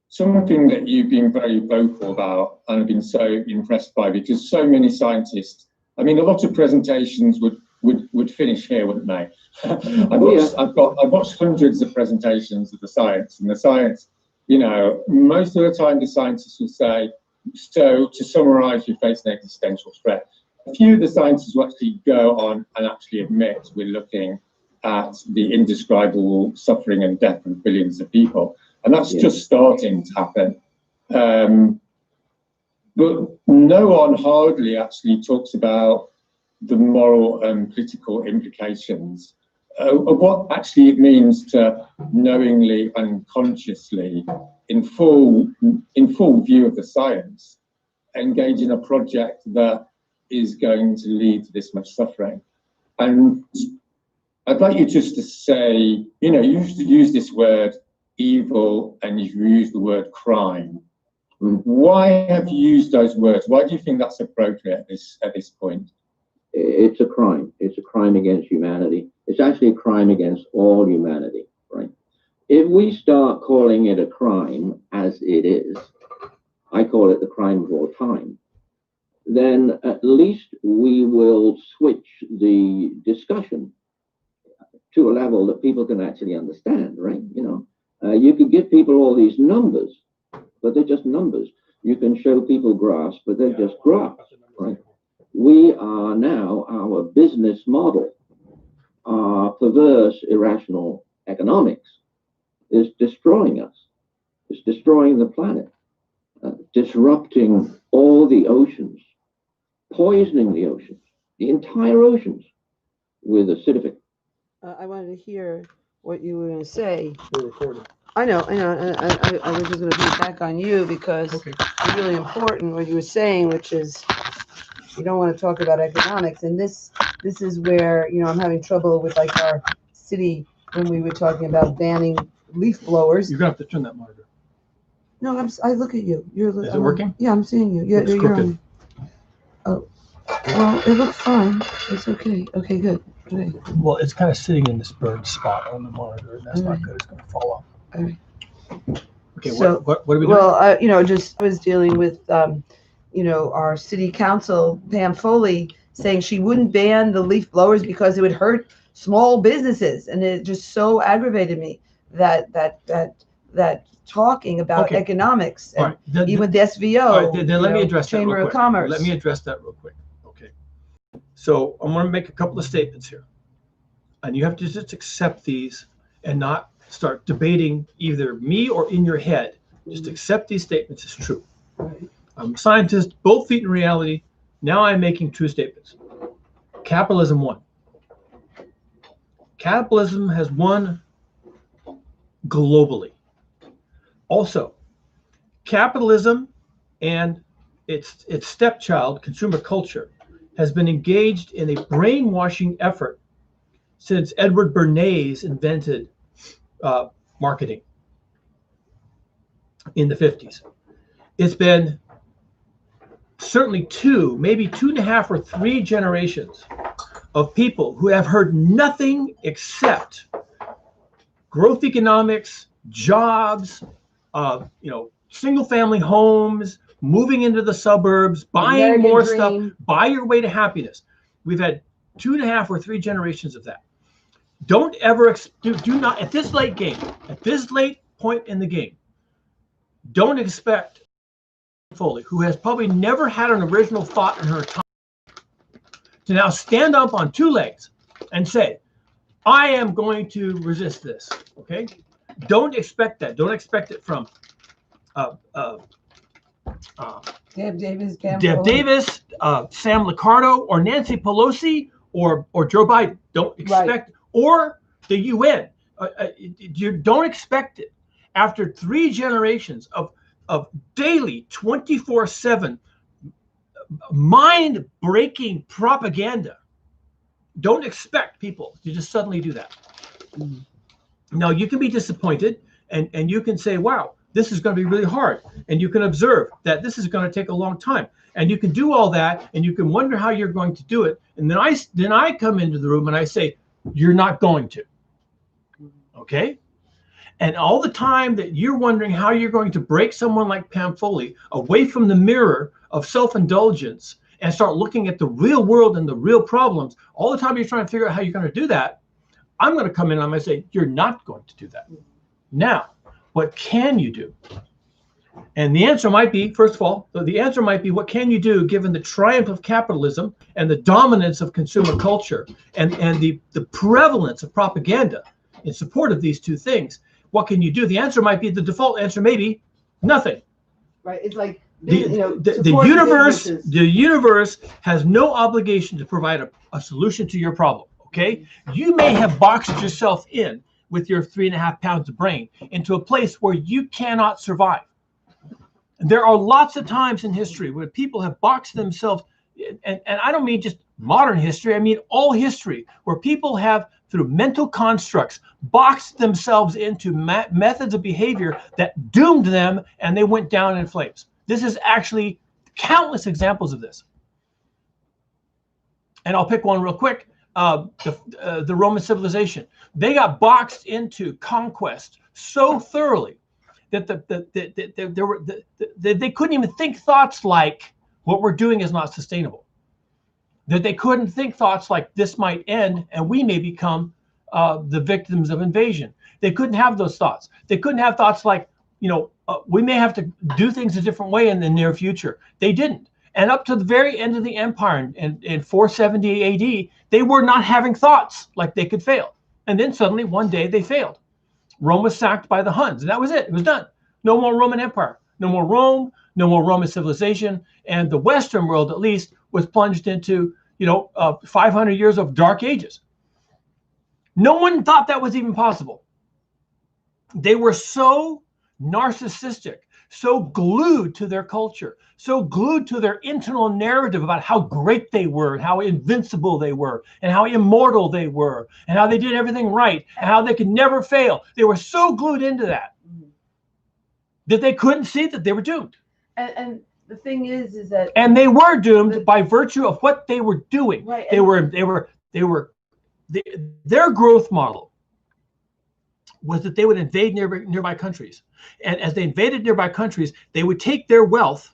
something that you've been very vocal about and have been so impressed by, because so many scientists, I mean, a lot of presentations would finish here, wouldn't they? I've watched hundreds of presentations of the science, and the science, you know, most of the time the scientists will say, so to summarize, we face an existential threat. A few of the scientists will actually go on and actually admit we're looking at the indescribable suffering and death of billions of people. And that's just starting to happen. But no one hardly actually talks about the moral and political implications of what actually it means to knowingly and consciously, in full view of the science, engage in a project that is going to lead to this much suffering. And I'd like you just to say, you know, you used to use this word evil and you've used the word crime. Why have you used those words? Why do you think that's appropriate at this point? It's a crime. It's a crime against humanity. It's actually a crime against all humanity, right? If we start calling it a crime, as it is, I call it the crime of all time, then at least we will switch the discussion to a level that people can actually understand, right? You know, you can give people all these numbers, but they're just numbers. You can show people graphs, but they're just graphs, right? We are now, our business model, our perverse, irrational economics is destroying us. It's destroying the planet, disrupting all the oceans, poisoning the oceans, the entire oceans with acidific. I wanted to hear what you were going to say. We're recording. I know. I was just going to be back on you because it's really important what you were saying, which is you don't want to talk about economics. And this is where, you know, I'm having trouble with like our city when we were talking about banning leaf blowers. You're going to have to turn that monitor. No, I look at you. Is it working? Yeah, I'm seeing you. Yeah, Looks you're crooked. on. Oh, well, it looks fine. It's okay. Okay, good. Okay. Well, it's kind of sitting in this burnt spot on the monitor, and that's not good. It's going to fall off. All right. Okay, So, what are we doing? Well, you know, just I was dealing with, you know, our city council, Pam Foley, saying she wouldn't ban the leaf blowers because it would hurt small businesses, and it just so aggravated me that talking about economics and All right, even with the SVO. All right, then let me address that Chamber real of quick. Commerce. Let me address that real quick. Okay. So I'm going to make a couple of statements here, and you have to just accept these and not start debating either me or in your head. Just accept these statements as true. Right. I'm a scientist, both feet in reality. Now I'm making true statements. Capitalism won. Capitalism has won globally. Also, capitalism and its stepchild, consumer culture, has been engaged in a brainwashing effort since Edward Bernays invented marketing in the 50s. It's been certainly two, maybe 2.5 or 3 generations of people who have heard nothing except growth economics, jobs, you know, single family homes, moving into the suburbs, buying American more dream. stuff, buy your way to happiness. We've had 2.5 or 3 generations of that. Don't ever do not at this late game, at this late point in the game, don't expect Foley, who has probably never had an original thought in her time, to now stand up on 2 legs and say, I am going to resist this. Okay? Don't expect that. Don't expect it from Deb Davis, Sam Liccardo, or Nancy Pelosi, or Joe Biden. Don't expect, or the UN. You don't expect it. After 3 generations of daily 24/7 mind-breaking propaganda, don't expect people to just suddenly do that. Now you can be disappointed, and you can say, wow, this is going to be really hard. And you can observe that this is going to take a long time. And you can do all that, and you can wonder how you're going to do it. And then I come into the room and I say, you're not going to. Okay? And all the time that you're wondering how you're going to break someone like Pam Foley away from the mirror of self-indulgence and start looking at the real world and the real problems, all the time you're trying to figure out how you're going to do that, I'm going to come in and I'm going to say, you're not going to do that. Now, what can you do? And the answer might be, first of all, the answer might be, what can you do given the triumph of capitalism and the dominance of consumer culture and the prevalence of propaganda in support of these two things? What can you do? The answer might be, the default answer may be nothing. Right. It's like the universe has no obligation to provide a solution to your problem. Okay, you may have boxed yourself in with your 3.5 pounds of brain into a place where you cannot survive. There are lots of times in history where people have boxed themselves, and I don't mean just modern history, I mean all history, where people have, through mental constructs, boxed themselves into methods of behavior that doomed them, and they went down in flames. This is actually countless examples of this. And I'll pick one real quick. The Roman civilization. They got boxed into conquest so thoroughly that they couldn't even think thoughts like, what we're doing is not sustainable. That they couldn't think thoughts like, this might end and we may become the victims of invasion. They couldn't have those thoughts. They couldn't have thoughts like, we may have to do things a different way in the near future. They didn't. And up to the very end of the empire in 470 AD, they were not having thoughts like they could fail. And then suddenly one day they failed. Rome was sacked by the Huns, and that was it. It was done. No more Roman Empire. No more Rome. No more Roman civilization. And the Western world, at least, was plunged into 500 years of dark ages. No one thought that was even possible. They were so narcissistic, so glued to their culture, so glued to their internal narrative about how great they were, and how invincible they were, and how immortal they were, and how they did everything right, and how they could never fail. They were so glued into that that they couldn't see that they were doomed. And the thing is that, and they were doomed by virtue of what they were doing. Right. Their growth model was that they would invade nearby countries. And as they invaded nearby countries, they would take their wealth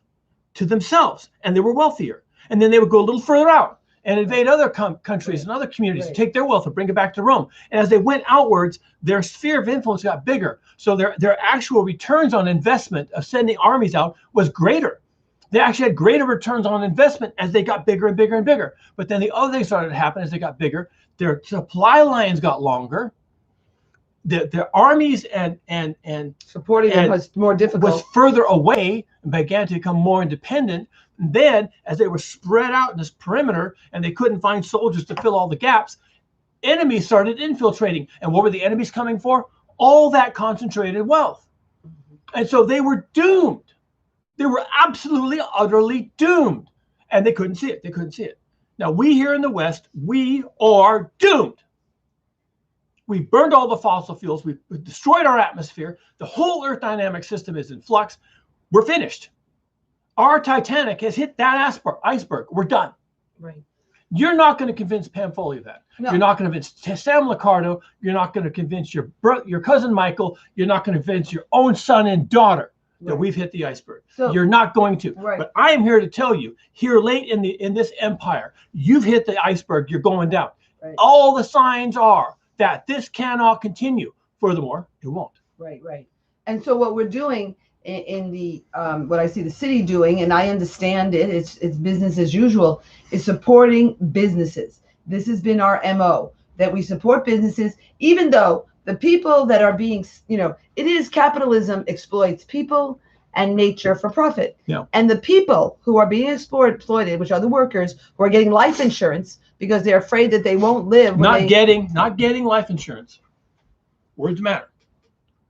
to themselves, and they were wealthier. And then they would go a little further out and invade other countries and other communities, and take their wealth and bring it back to Rome. And as they went outwards, their sphere of influence got bigger. So their actual returns on investment of sending armies out was greater. They actually had greater returns on investment as they got bigger and bigger and bigger. But then the other thing started to happen as they got bigger. Their supply lines got longer. Their armies and supporting them was more difficult. Was further away and began to become more independent. And then, as they were spread out in this perimeter and they couldn't find soldiers to fill all the gaps, enemies started infiltrating. And what were the enemies coming for? All that concentrated wealth. And so they were doomed. They were absolutely, utterly doomed. And they couldn't see it. They couldn't see it. Now, we here in the West, we are doomed. We burned all the fossil fuels. We've destroyed our atmosphere. The whole Earth dynamic system is in flux. We're finished. Our Titanic has hit that iceberg. We're done. Right. You're not going to convince Pam Foley of that. No. You're not going to convince Sam Liccardo. You're not going to convince your cousin Michael. You're not going to convince your own son and daughter that we've hit the iceberg. So, you're not going to. Right. But I am here to tell you, here late in this empire, you've hit the iceberg. You're going down. Right. All the signs are that this cannot continue. Furthermore, it won't. Right, right. And so what we're doing in the what I see the city doing, and I understand it, it's business as usual, is supporting businesses. This has been our MO, that we support businesses, even though the people that are being, it is capitalism exploits people and nature for profit. Yeah. And the people who are being exploited, which are the workers who are getting life insurance because they're afraid that they won't live. Not getting life insurance. Words matter.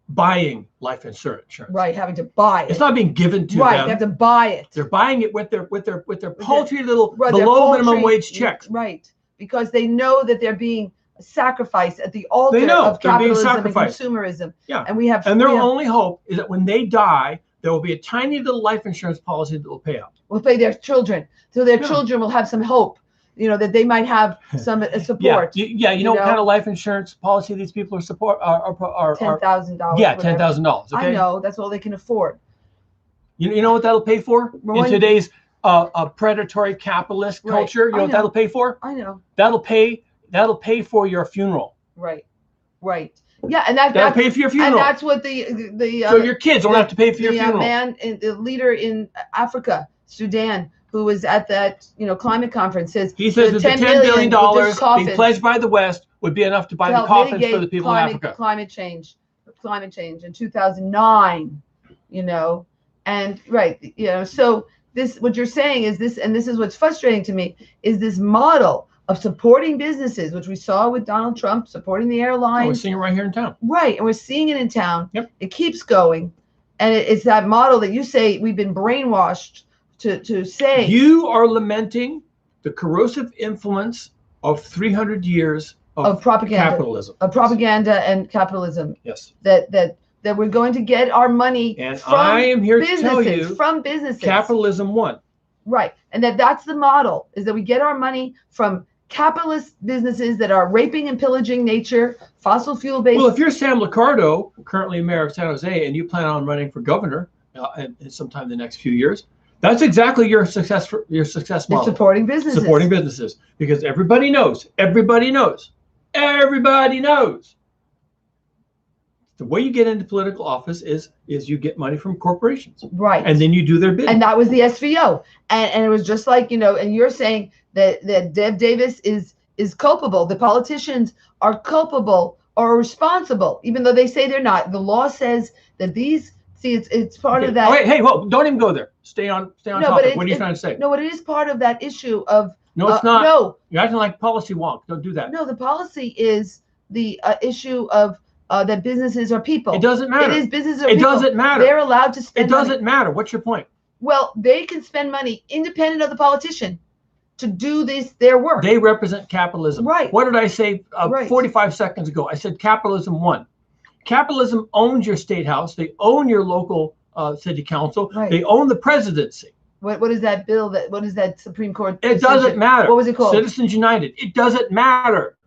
Buying life insurance. Right, having to buy it. It's not being given to them. Right, they have to buy it. They're buying it with their paltry little below minimum wage checks. Right, because they know that they're being sacrificed at the altar They know of they're being capitalism and sacrificed. consumerism. Yeah. And we have And their we have- only hope is that when they die, there will be a tiny little life insurance policy that will pay out. will pay their children, so their Yeah. children will have some hope, that they might have some support. You know what kind of life insurance policy these people are support are $10,000. yeah, $10,000. Okay. I know that's all they can afford. You know what that'll pay for in today's predatory capitalist culture? You know what that'll pay for? I know. That'll pay for your funeral. Right. Yeah, and that'll pay for your funeral. And that's what the so your kids don't have to pay for your funeral. The leader in Africa, Sudan, who was at that climate conference says he says that the $10 billion being pledged by the West would be enough to buy the coffins for the people in Africa. Climate change in 2009, and so this what you're saying is this, and this is what's frustrating to me, is this model of supporting businesses, which we saw with Donald Trump supporting the airlines. We're seeing it right here in town. Right, and we're seeing it in town. Yep. It keeps going, and it's that model that you say we've been brainwashed to say. You are lamenting the corrosive influence of 300 years of propaganda, capitalism. Of propaganda and capitalism. Yes. That we're going to get our money and from I am here businesses, to tell you from businesses. Capitalism won. Right. And that's the model, is that we get our money from capitalist businesses that are raping and pillaging nature, fossil fuel based. Well, if you're Sam Liccardo, currently mayor of San Jose, and you plan on running for governor sometime in the next few years, that's exactly your success model. It's supporting businesses. Because everybody knows. The way you get into political office is you get money from corporations. Right. And then you do their bidding. And that was the SVO. And it was just like, and you're saying that Dev Davis is culpable. The politicians are culpable or responsible, even though they say they're not. The law says that it's part of that. Oh, hey, well, don't even go there. Stay on topic. What are you trying to say? No, but it is part of that issue of. No, it's not. No. You're acting like policy wonk. Don't do that. No, the policy is the issue of that businesses are people. It doesn't matter. It is businesses are people. It doesn't matter. They're allowed to spend money. It doesn't matter. What's your point? Well, they can spend money independent of the politician to do their work. They represent capitalism. Right. What did I say 45 seconds ago? I said capitalism won. Capitalism owns your state house. They own your local city council. Right. They own the presidency. What is that bill? What is that Supreme Court decision? It doesn't matter. What was it called? Citizens United. It doesn't matter.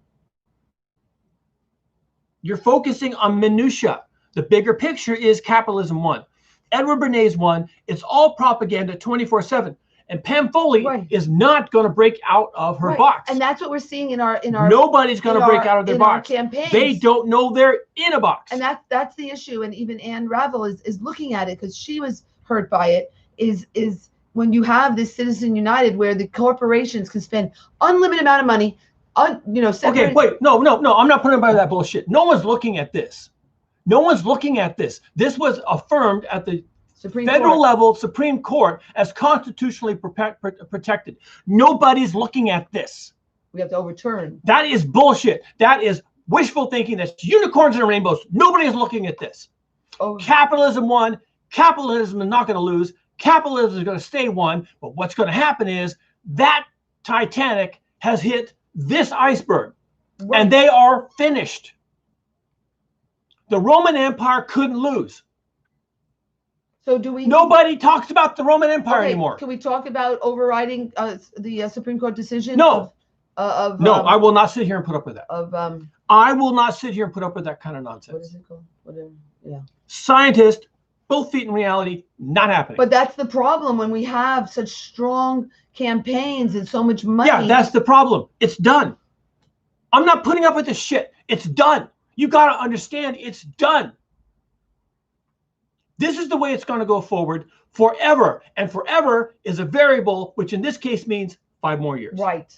You're focusing on minutia. The bigger picture is capitalism won. Edward Bernays won. It's all propaganda 24/7. And Pam Foley is not going to break out of her box. And that's what we're seeing in our nobody's going to break out of their box. Campaigns. They don't know they're in a box. And that's the issue. And even Ann Ravel is looking at it because she was hurt by it. Is when you have this Citizen United where the corporations can spend unlimited amount of money. Okay, wait, no, I'm not putting by that bullshit. No one's looking at this. This was affirmed at the federal level, Supreme Court, as constitutionally protected. Nobody's looking at this. We have to overturn. That is bullshit. That is wishful thinking. That's unicorns and rainbows. Nobody is looking at this. Oh. Capitalism won. Capitalism is not going to lose. Capitalism is going to stay one. But what's going to happen is that Titanic has hit this iceberg, and they are finished. The Roman Empire couldn't lose. So do we? Nobody talks about the Roman Empire anymore. Can we talk about overriding the Supreme Court decision? No. I will not sit here and put up with that. I will not sit here and put up with that kind of nonsense. What is it called? Whatever. Yeah. Scientists, both feet in reality, not happening. But that's the problem when we have such strong campaigns and so much money. Yeah, that's the problem. It's done. I'm not putting up with this shit. It's done. You got to understand it's done. This is the way it's going to go forward forever. And forever is a variable, which in this case means 5 more years. Right.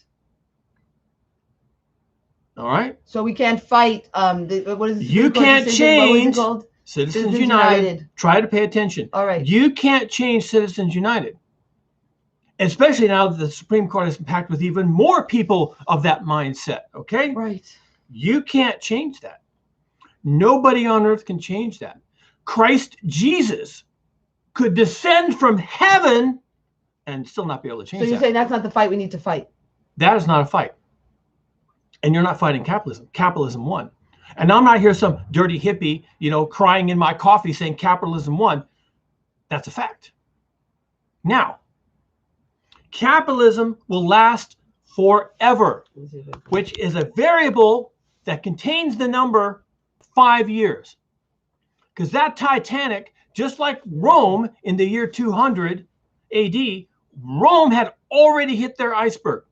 All right. So we can't fight. What is you can't change Citizens United. Try to pay attention. All right. You can't change Citizens United. Especially now that the Supreme Court is packed with even more people of that mindset. Okay. Right. You can't change that. Nobody on earth can change that. Christ Jesus could descend from heaven and still not be able to change that. So you're saying that's not the fight we need to fight? That is not a fight. And you're not fighting capitalism. Capitalism won. And I'm not here some dirty hippie, you know, crying in my coffee saying capitalism won. That's a fact. Now, capitalism will last forever, which is a variable that contains the number 5 years. Because that Titanic, just like Rome in the year 200 AD, Rome had already hit their iceberg.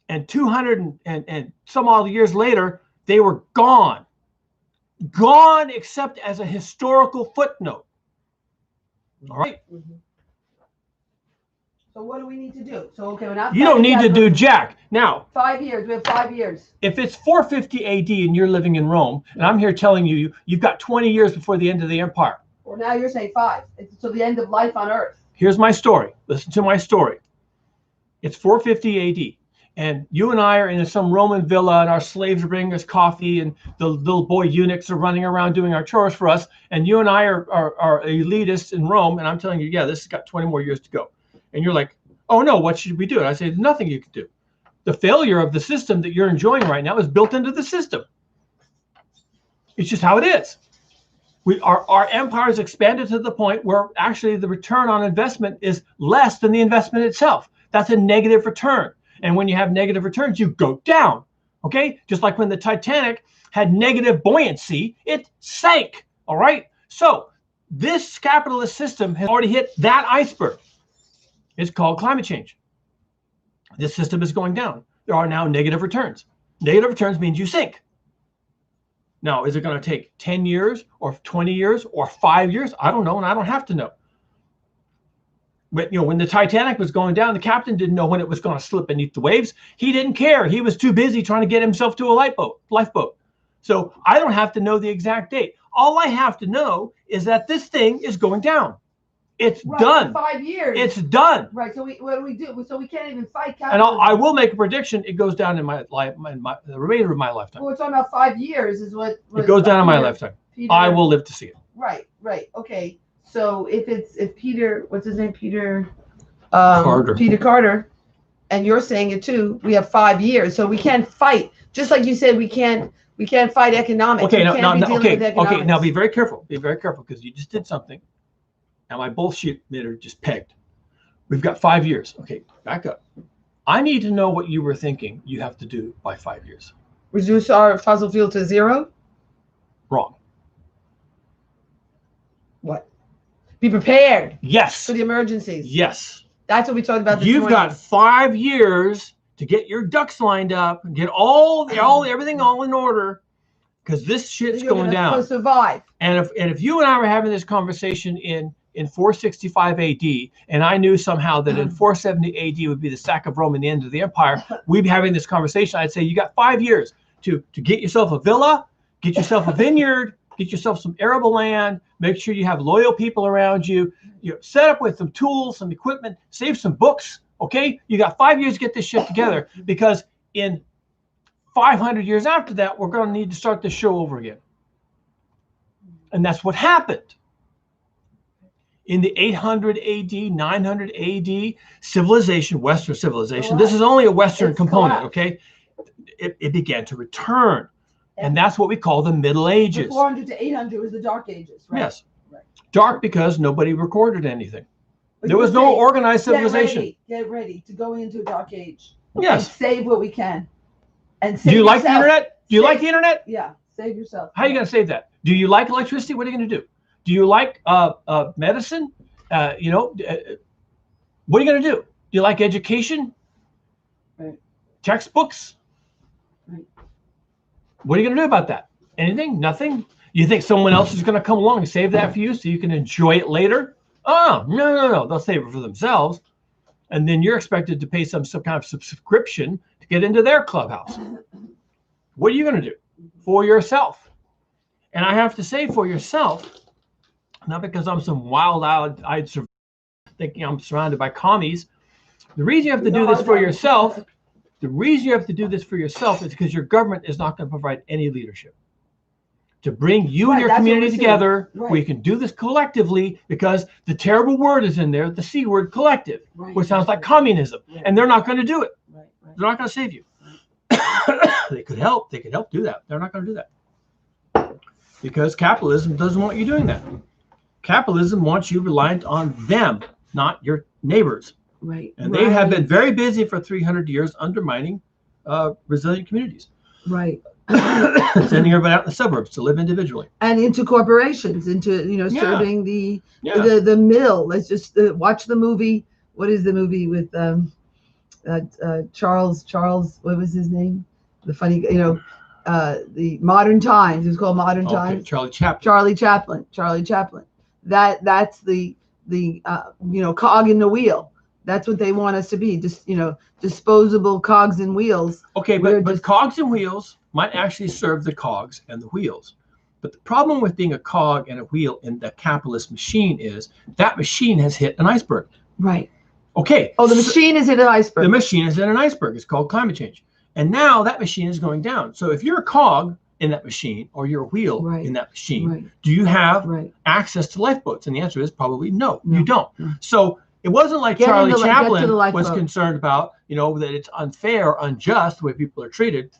And 200 and some odd years later, they were gone. Gone except as a historical footnote. All right? So what do we need to do? So, okay, we're not. You don't need to do jack. Now, 5 years. We have 5 years. if it's 450 AD and you're living in Rome, and I'm here telling you, you've got 20 years before the end of the empire. Well, now you're saying 5. It's till the end of life on Earth. Here's my story. Listen to my story. It's 450 AD. And you and I are in some Roman villa, and our slaves are bringing us coffee, and the little boy eunuchs are running around doing our chores for us. And you and I are elitists in Rome, and I'm telling you, yeah, this has got 20 more years to go. And you're like, oh no, what should we do? And I say, there's nothing you can do. The failure of the system that you're enjoying right now is built into the system. It's just how it is. Our empire has expanded to the point where actually the return on investment is less than the investment itself. That's a negative return. And when you have negative returns, you go down. Okay? Just like when the Titanic had negative buoyancy, it sank. All right? So this capitalist system has already hit that iceberg. It's called climate change. This system is going down. There are now negative returns. Negative returns means you sink. Now, is it going to take 10 years or 20 years or 5 years? I don't know, and I don't have to know. But you know, when the Titanic was going down, the captain didn't know when it was going to slip beneath the waves. He didn't care. He was too busy trying to get himself to a lifeboat. So I don't have to know the exact date. All I have to know is that this thing is going down. It's done. 5 years. It's done. Right. So what do we do? So we can't even fight And capitalism. I will make a prediction. It goes down in my life, the remainder of my lifetime. Well, we're talking about 5 years is what It goes down in my lifetime. Peter, I will live to see it. Right. Okay. So if Peter, what's his name? Peter Carter. Peter Carter, and you're saying it too, we have 5 years. So we can't fight. Just like you said, we can't fight economics. Okay, Okay, now be very careful. Be very careful, because you just did something. And my bullshit meter just pegged. We've got 5 years. Okay, back up. I need to know what you were thinking you have to do by 5 years. Reduce our fossil fuel to zero? Wrong. What? Be prepared. Yes. For the emergencies. Yes. That's what we talked about this You've morning. got 5 years to get your ducks lined up and get everything all in order, because this shit's going down. To survive. And if you and I were having this conversation in 465 AD, and I knew somehow that in 470 AD would be the sack of Rome and the end of the empire, we'd be having this conversation. I'd say you got 5 years to get yourself a villa, get yourself a vineyard, get yourself some arable land, make sure you have loyal people around you, set up with some tools, some equipment, save some books, okay? You got 5 years to get this shit together, because in 500 years after that, we're going to need to start this show over again. And that's what happened. In the 800 AD, 900 AD civilization, Western civilization, this is only a Western component, okay? It began to return. And that's what we call the Middle Ages. The 400 to 800 was the Dark Ages, right? Yes. Right. Dark because nobody recorded anything. There was no organized civilization. Get ready to go into a dark age. Yes. And save what we can. And do you like the internet? Do you like the internet? Yeah. Save yourself. How are you going to save that? Do you like electricity? What are you going to do? Do you like medicine? What are you going to do? Do you like education? Right. Textbooks? Right. What are you going to do about that? Anything? Nothing? You think someone else is going to come along and save that for you so you can enjoy it later? Oh, no. They'll save it for themselves. And then you're expected to pay some kind of subscription to get into their clubhouse. What are you going to do for yourself? And I have to say, for yourself, not because I'm some wild-eyed thinking I'm surrounded by commies. The reason you have to do this for yourself, is because your government is not going to provide any leadership to bring you and your community together, where you can do this collectively, because the terrible word is in there, the C word, collective, which sounds like communism, and they're not going to do it. They're not going to save you. They could help. They could help do that. They're not going to do that because capitalism doesn't want you doing that. Capitalism wants you reliant on them, not your neighbors. Right. And they have been very busy for 300 years undermining resilient communities. Right. Sending everybody out in the suburbs to live individually. And into corporations, into serving the mill. Let's just watch the movie. What is the movie with Charles? What was his name? The funny, the Modern Times. It was called Modern Times. Charlie Chaplin. Charlie Chaplin. That's the cog in the wheel. That's what they want us to be. Just disposable cogs and wheels. Okay, but cogs and wheels might actually serve the cogs and the wheels. But the problem with being a cog and a wheel in the capitalist machine is that machine has hit an iceberg. Right. Okay. Oh, the machine is in an iceberg. The machine is in an iceberg. It's called climate change. And now that machine is going down. So if you're a cog in that machine or you're a wheel in that machine, do you have access to lifeboats? And the answer is probably no, you don't. No. So it wasn't like Charlie Chaplin was concerned about, that it's unfair or unjust the way people are treated.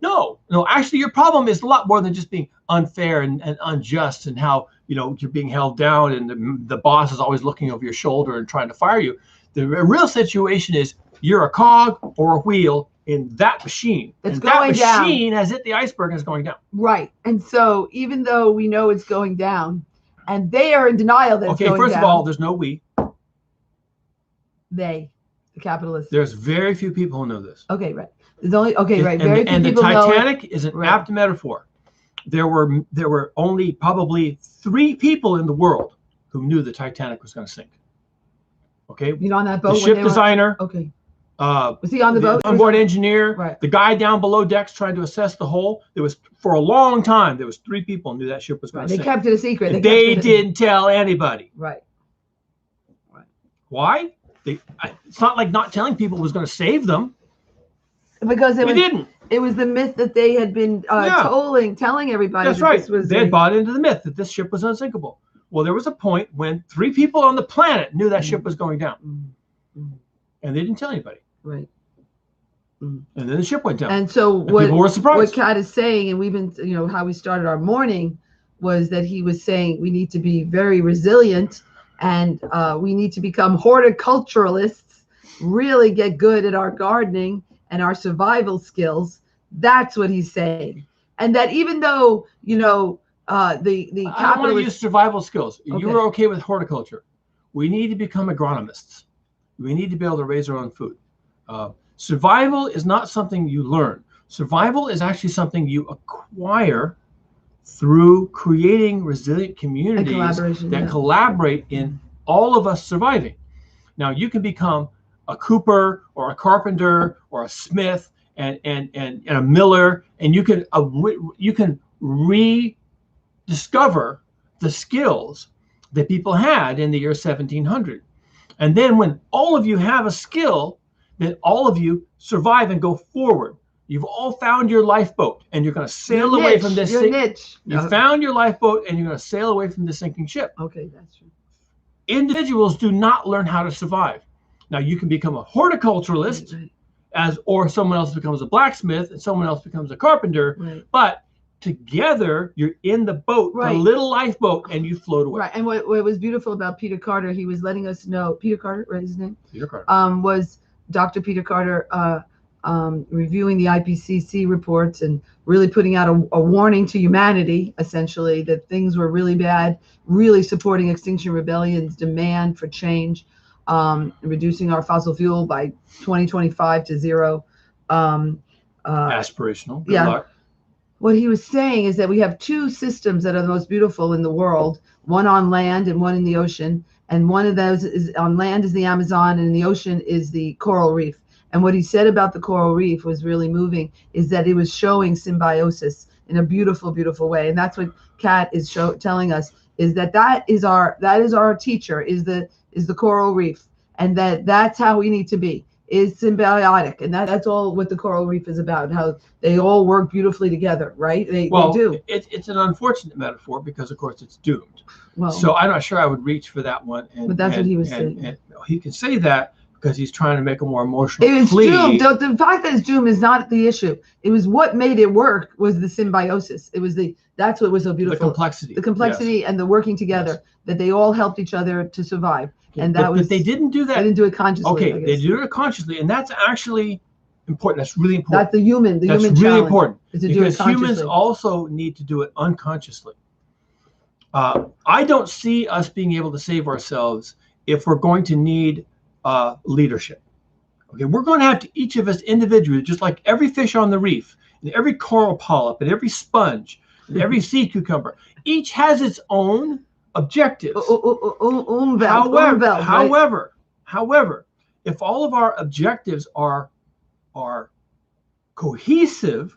No, actually your problem is a lot more than just being unfair and unjust and how, you're being held down and the boss is always looking over your shoulder and trying to fire you. The real situation is you're a cog or a wheel in that machine. It's going down. That machine has hit the iceberg and is going down. Right. And so even though we know it's going down and they are in denial that it's going down. Okay, first of all, there's no we. They, the capitalists. There's very few people who know this. Okay, right. There's only right. Very few people know. And the Titanic is an apt metaphor. There were only probably 3 people in the world who knew the Titanic was going to sink. Okay. On that boat. The ship designer. Okay. Was he on the boat? Onboard engineer. Right. The guy down below decks trying to assess the hull. There was for a long time. There was 3 people who knew that ship was going to sink. They kept it a secret. They didn't tell anybody. Right. Why? It's not like not telling people was going to save them. Because they didn't. It was the myth that they had been telling everybody. That's right. They had bought into the myth that this ship was unsinkable. Well, there was a point when 3 people on the planet knew that ship was going down, and they didn't tell anybody. Right. And then the ship went down. And so people were surprised. What Kat is saying, and we've been, how we started our morning, was that he was saying we need to be very resilient, and we need to become horticulturalists, really get good at our gardening and our survival skills. That's what he's saying. And that even though, the I don't want to use survival skills. Okay. You were okay with horticulture. We need to become agronomists. We need to be able to raise our own food. Survival is not something you learn. Survival is actually something you acquire through creating resilient communities that collaborate in all of us surviving. Now, you can become a cooper or a carpenter or a smith and a miller, and you can rediscover the skills that people had in the year 1700. And then when all of you have a skill, then all of you survive and go forward. You've all found your lifeboat, and you're going to sail away from this niche. You found your lifeboat, and you're going to sail away from the sinking ship. Okay, that's true. Individuals do not learn how to survive. Now, you can become a horticulturalist, or someone else becomes a blacksmith, and someone else becomes a carpenter. But together, you're in the boat, the little lifeboat, and you float away. Right. And what was beautiful about Peter Carter, he was letting us know. Peter Carter, right? His name. Peter Carter. Was Dr. Peter Carter reviewing the IPCC reports and really putting out a warning to humanity, essentially, that things were really bad, really supporting Extinction Rebellion's demand for change, reducing our fossil fuel by 2025 to zero. Aspirational. Good luck. What he was saying is that we have 2 systems that are the most beautiful in the world, one on land and one in the ocean. And one of those is on land is the Amazon, and in the ocean is the coral reef. And what he said about the coral reef was really moving, is that it was showing symbiosis in a beautiful, beautiful way. And that's what Kat is telling us, is that is our teacher, is the coral reef, and that's how we need to be, is symbiotic. And that's all what the coral reef is about, how they all work beautifully together, right? They do. It's an unfortunate metaphor because, of course, it's doomed. Well, so I'm not sure I would reach for that one. But that's what he was saying. And he can say that because he's trying to make a more emotional It was plea. doomed. The fact that it's doomed is not the issue. It was what made it work was the symbiosis. It was that's what was so beautiful. The complexity. The complexity yes. and the working together, yes. that they all helped each other to survive. And that but they didn't do that. They didn't do it consciously. Okay, they did it consciously, and that's actually important. That's really important. That's the human That's human really challenge, important is to because do it humans consciously. also need to do it unconsciously. I don't see us being able to save ourselves if we're going to need leadership. Okay, we're going to have to, each of us individually, just like every fish on the reef, and every coral polyp, and every sponge, and every sea cucumber, each has its own objectives. However, if all of our objectives are cohesive,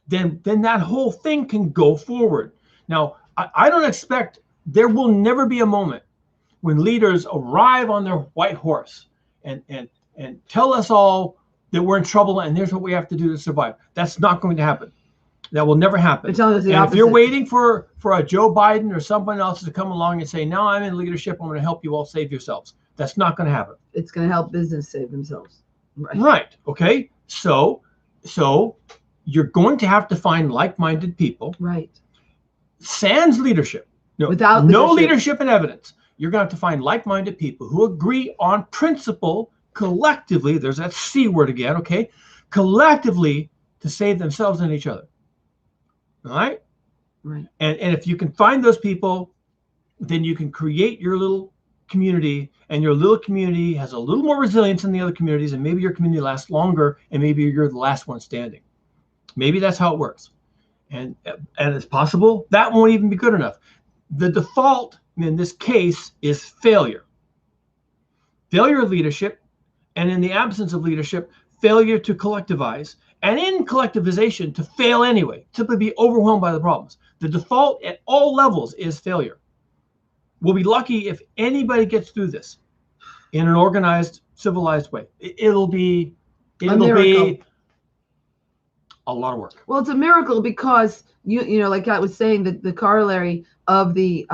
then that whole thing can go forward. Now, I don't expect, there will never be a moment when leaders arrive on their white horse and tell us all that we're in trouble and here's what we have to do to survive. That's not going to happen. That will never happen. And if you're waiting for a Joe Biden or someone else to come along and say, now I'm in leadership, I'm going to help you all save yourselves. That's not going to happen. It's going to help business save themselves. Right. Okay. So you're going to have to find like-minded people. Right. Sans leadership. No, without no leadership and evidence. You're going to have to find like-minded people who agree on principle collectively. There's that C word again. Okay. Collectively to save themselves and each other. All right. Right. And if you can find those people, then you can create your little community, and your little community has a little more resilience than the other communities, and maybe your community lasts longer, and maybe you're the last one standing. Maybe that's how it works. And it's possible that won't even be good enough. The default in this case is failure. Failure of leadership, and in the absence of leadership, failure to collectivize, and in collectivization, to fail anyway, simply be overwhelmed by the problems. The default at all levels is failure. We'll be lucky if anybody gets through this in an organized, civilized way. It'll be a lot of work. Well, it's a miracle because you know, like I was saying, that the corollary of the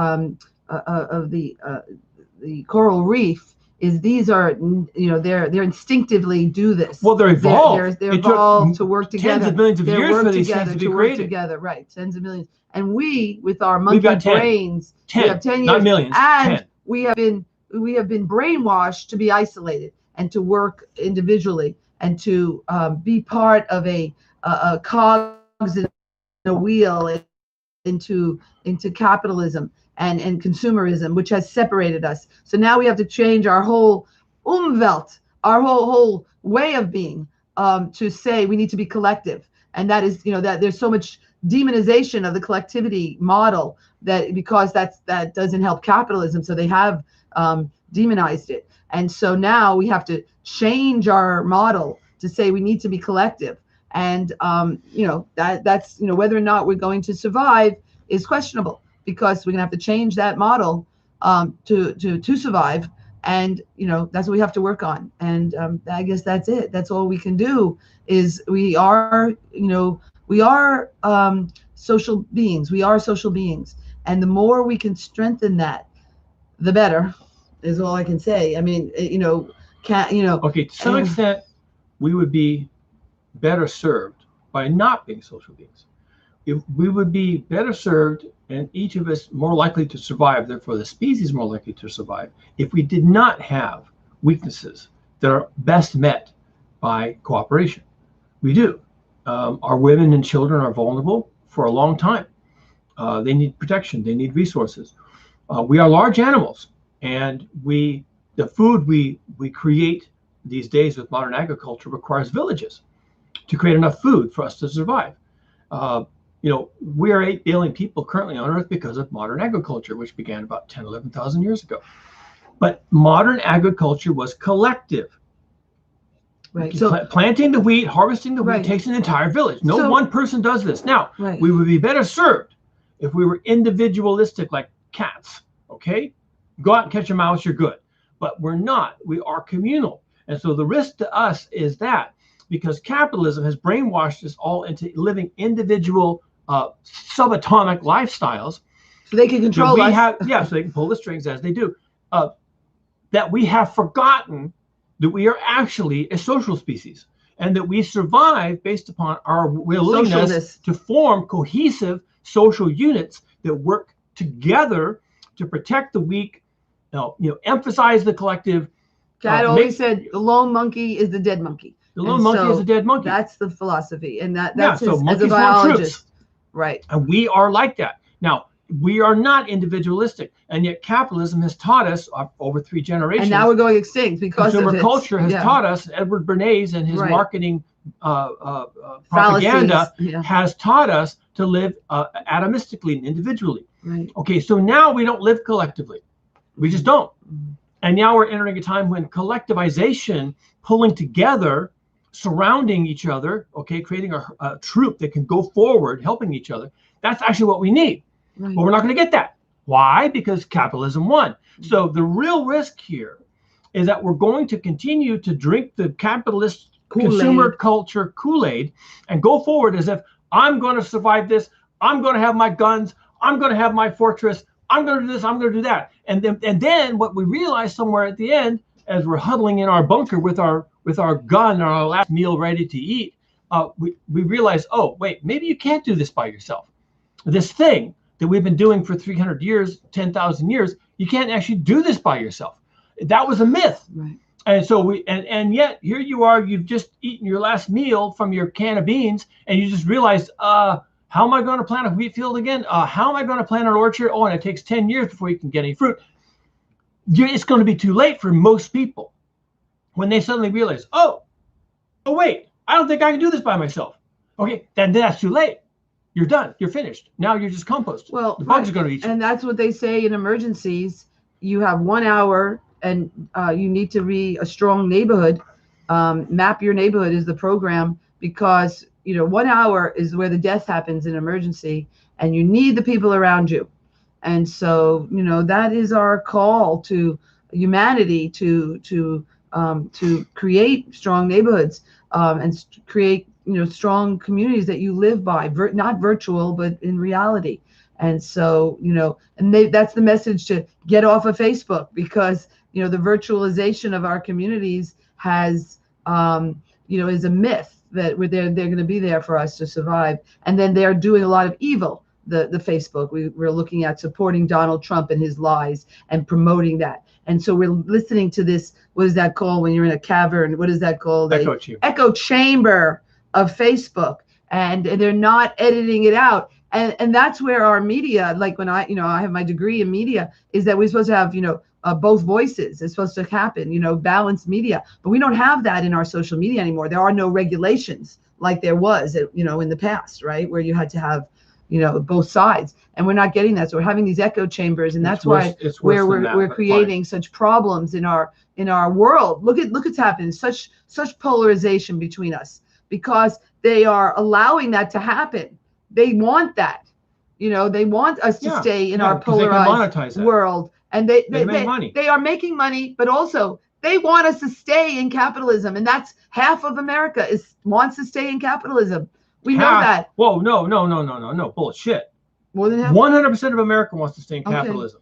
coral reef is these are, you know, they're instinctively do this. Well, they're evolved. They're evolved to work together. Tens of millions of years for these things to be created. Together, right? Tens of millions. And we, with our monkey brains, we have 10 years, not millions, and 10. we have been brainwashed to be isolated and to work individually and to be part of a cogs in a wheel into capitalism and consumerism, which has separated us. So now we have to change our whole Umwelt, our whole way of being, to say we need to be collective. And that is, you know, that there's so much demonization of the collectivity model that because that doesn't help capitalism. So they have demonized it. And so now we have to change our model to say we need to be collective. And you know, that's, you know, whether or not we're going to survive is questionable, because we're gonna have to change that model to survive. And you know, that's what we have to work on. And I guess that's it. That's all we can do. Is we are, you know, we are social beings. We are social beings, and the more we can strengthen that, the better. Is all I can say. I mean, you know, Okay, to some extent, we would be better served by not being social beings. If we would be better served, and each of us more likely to survive, therefore the species more likely to survive, if we did not have weaknesses that are best met by cooperation. We do. Our women and children are vulnerable for a long time. They need protection. They need resources. We are large animals, and the food we create these days with modern agriculture requires villages to create enough food for us to survive. You know, we are 8 billion people currently on Earth because of modern agriculture, which began about 10, 11,000 years ago. But modern agriculture was collective. Right. So planting the wheat, harvesting the wheat takes an entire village. No one person does this. Now, we would be better served if we were individualistic like cats. Okay? Go out and catch a mouse, you're good. But we're not. We are communal. And so the risk to us is that because capitalism has brainwashed us all into living individual subatomic lifestyles. So they can control us. So they can pull the strings as they do. That we have forgotten that we are actually a social species, and that we survive based upon our willingness Socialness. to form cohesive social units that work together to protect the weak, emphasize the collective. Cat always said the lone monkey is the dead monkey. The lone monkey is a dead monkey. That's the philosophy, and that's so his, as a monkeys want biologist, troops. right? And we are like that. Now, we are not individualistic, and yet capitalism has taught us over 3 generations. And now we're going extinct because consumer of it. culture has taught us. Edward Bernays and his marketing propaganda has taught us to live atomistically and individually. Right. Okay, so now we don't live collectively. We just don't. And now we're entering a time when collectivization, pulling together, surrounding each other, okay, creating a troop that can go forward, helping each other. That's actually what we need. Right. But we're not going to get that. Why? Because capitalism won. So the real risk here is that we're going to continue to drink the capitalist consumer culture Kool-Aid and go forward as if I'm going to survive this. I'm going to have my guns. I'm going to have my fortress. I'm going to do this. I'm going to do that. And then what we realize somewhere at the end, as we're huddling in our bunker with our gun and our last meal ready to eat, we realize, oh, wait, maybe you can't do this by yourself. This thing that we've been doing for 300 years, 10,000 years, you can't actually do this by yourself. That was a myth. Right. And so and yet here you are, you've just eaten your last meal from your can of beans, and you just realized, how am I going to plant a wheat field again? How am I going to plant an orchard? Oh, and it takes 10 years before you can get any fruit. It's going to be too late for most people when they suddenly realize, oh, wait, I don't think I can do this by myself. Okay, then that's too late. You're done. You're finished. Now you're just compost. Well, the bugs are going to eat you. And that's what they say in emergencies. You have 1 hour, and you need to be a strong neighborhood. Map your neighborhood is the program, because 1 hour is where the death happens in emergency, and you need the people around you. And so that is our call to humanity to create strong neighborhoods and create strong communities that you live by, not virtual, but in reality. And so, and that's the message, to get off of Facebook, because, the virtualization of our communities has, is a myth that they're going to be there for us to survive. And then they're doing a lot of evil. The Facebook, we're looking at supporting Donald Trump and his lies and promoting that. And so we're listening to this, what is that called when you're in a cavern? What is that called? Echo chamber. Echo chamber of Facebook. And they're not editing it out. And that's where our media, like when I have my degree in media, is that we're supposed to have, both voices. It's supposed to happen, balanced media. But we don't have that in our social media anymore. There are no regulations like there was, in the past, right? Where you had to have, both sides. And we're not getting that. So we're having these echo chambers. And that's why we're creating such problems in our world. Look what's happening. Such polarization between us, because they are allowing that to happen. They want that. They want us to stay in our polarized world. And they make money. They are making money, but also they want us to stay in capitalism. And that's half of America wants to stay in capitalism. We know that. Whoa, no, bullshit. More than half? 100% of America wants to stay in capitalism.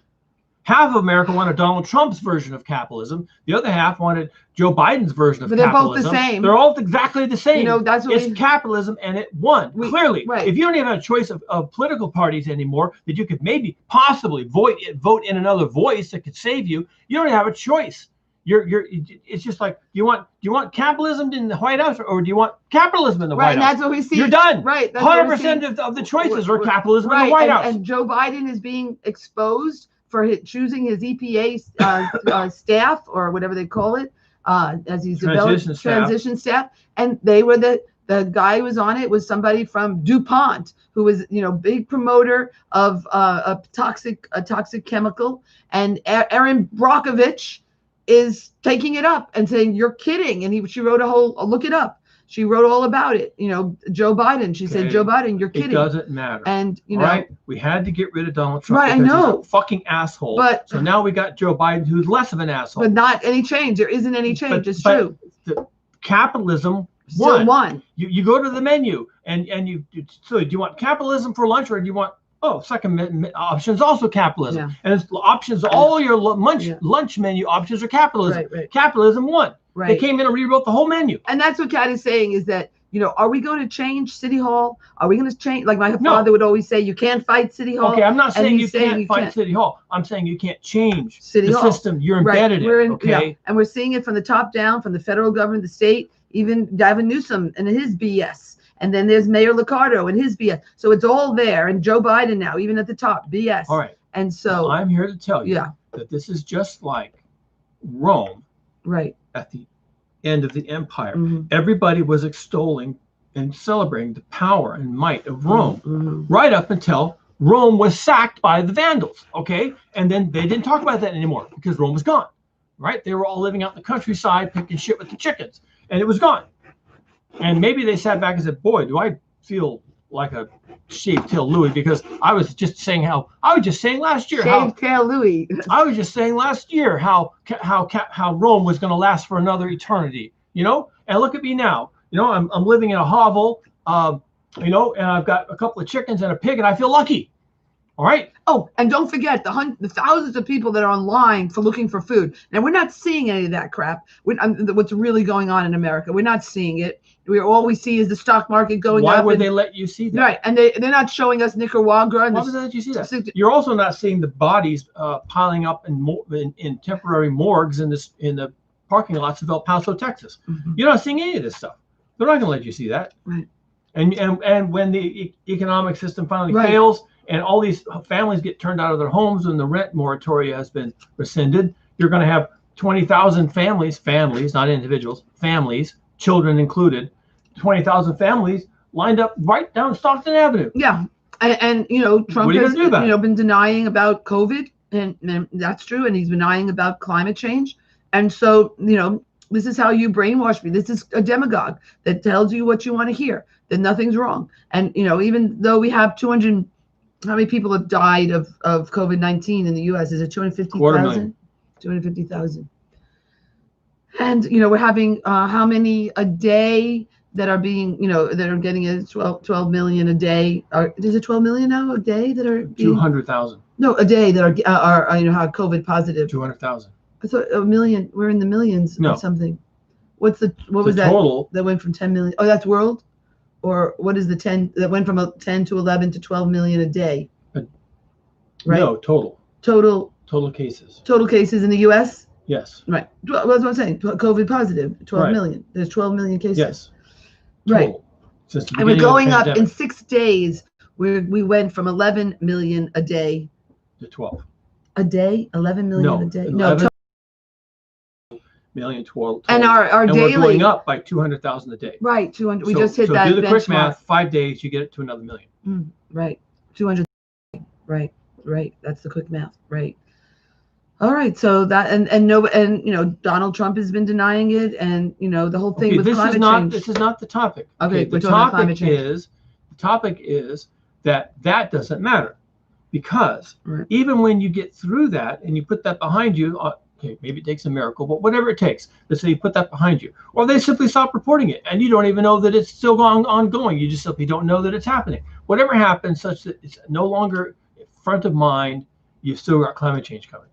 Half of America wanted Donald Trump's version of capitalism. The other half wanted Joe Biden's version of capitalism. But they're both the same. They're all exactly the same. That's what it's capitalism, and it won, clearly. Right. If you don't even have a choice of political parties anymore, that you could maybe possibly vote in another voice that could save you, you don't have a choice. It's just like, do you want capitalism in the White House, or do you want capitalism in the White House? Right, and that's what we see. You're done. Right. 100% of the choices are capitalism in the White House. And Joe Biden is being exposed for choosing his EPA staff, or whatever they call it, as he's developed transition staff. And they were the guy who was on it was somebody from DuPont, who was big promoter of a toxic chemical. And Erin Brockovich is taking it up and saying, you're kidding. And she wrote look it up. She wrote all about it. Joe Biden. She said, Joe Biden, you're kidding. It doesn't matter. And right? We had to get rid of Donald Trump. Right, I know. He's a fucking asshole. But so now we got Joe Biden, who's less of an asshole. But not any change. There isn't any change. It's true. The capitalism still won. You go to the menu and so do you want capitalism for lunch, or do you want second option is also capitalism? And it's options. All your lunch menu options are capitalism. Right. Capitalism won. Right. They came in and rewrote the whole menu. And that's what Kat is saying, is that, are we going to change City Hall? Are we going to change? Like my father would always say, you can't fight City Hall. Okay, I'm not saying you can't fight City Hall. I'm saying you can't change City Hall system. You're embedded in. Okay. Yeah. And we're seeing it from the top down, from the federal government, the state, even Gavin Newsom and his BS. And then there's Mayor Liccardo and his BS. So it's all there. And Joe Biden now, even at the top, BS. All right. And so I'm here to tell you that this is just like Rome. Right. At the end of the empire, everybody was extolling and celebrating the power and might of Rome, right up until Rome was sacked by the Vandals. Okay, and then they didn't talk about that anymore because Rome was gone. Right? They were all living out in the countryside, picking shit with the chickens, and it was gone. And maybe they sat back and said, "Boy, do I feel like a shaved tail Louis," because I was just saying last year shaved tail Louis. I was just saying last year how Rome was going to last for another eternity, And look at me now, I'm living in a hovel, and I've got a couple of chickens and a pig, and I feel lucky. All right. Oh, and don't forget the thousands of people that are online for looking for food. Now, we're not seeing any of that crap. What's really going on in America, we're not seeing it. All we see is the stock market going up. Why would they let you see that? Right, and they're not showing us Nicaragua. Why would they let you see that? You're also not seeing the bodies piling up in temporary morgues in the parking lots of El Paso, Texas. You're not seeing any of this stuff. They're not going to let you see that. Right. And when the economic system finally fails, and all these families get turned out of their homes and the rent moratoria has been rescinded, you're going to have 20,000 families, not individuals, families, children included, 20,000 families lined up right down Stockton Avenue. Yeah. And Trump has been denying about COVID, and that's true. And he's denying about climate change. And so, this is how you brainwash me. This is a demagogue that tells you what you want to hear, that nothing's wrong. And, even though we have how many people have died of COVID-19 in the U.S.? Is it 250,000? 250,000. And, we're having how many a day that are being, that are getting a 12 million a day? Is it 12 million now a day that are 200,000? No, a day that are COVID positive. 200,000. I thought a million. We're in the millions or something. What was that total? That went from 10 million? Oh, that's world? Or what is the 10 that went from 10 to 11 to 12 million a day? Right? No, total. Total cases. Total cases in the U.S.? Yes. Right. That's what I'm saying. COVID positive, 12 million. There's 12 million cases. Yes. Right. And we're going up in 6 days. We went from 11 million a day to 12. A day? 11 million a day? No. Million, 12. And our daily, we're going up by 200,000 a day. Right. 200. We just hit that. Do the quick math. 5 days, you get it to another million. Right. 200. Right. That's the quick math. Right. All right. So that and Donald Trump has been denying it, and the whole thing with climate change. This is not the topic. Okay. The topic is that doesn't matter, because even when you get through that and you put that behind you. Okay, maybe it takes a miracle, but whatever it takes, let's say you put that behind you. Or they simply stop reporting it, and you don't even know that it's still ongoing. You just simply don't know that it's happening. Whatever happens, such that it's no longer front of mind, you've still got climate change coming.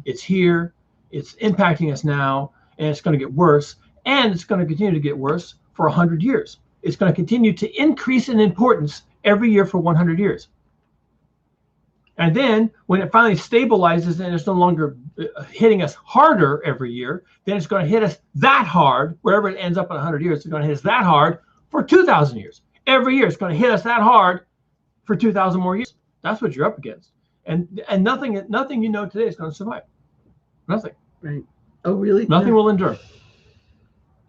It's here, it's impacting us now, and it's going to get worse, and it's going to continue to get worse for 100 years. It's going to continue to increase in importance every year for 100 years. And then when it finally stabilizes and it's no longer hitting us harder every year, then it's going to hit us that hard, wherever it ends up in 100 years, it's going to hit us that hard for 2,000 years. Every year it's going to hit us that hard for 2,000 more years. That's what you're up against. And nothing today is going to survive. Nothing. Right. Oh, really? Nothing will endure.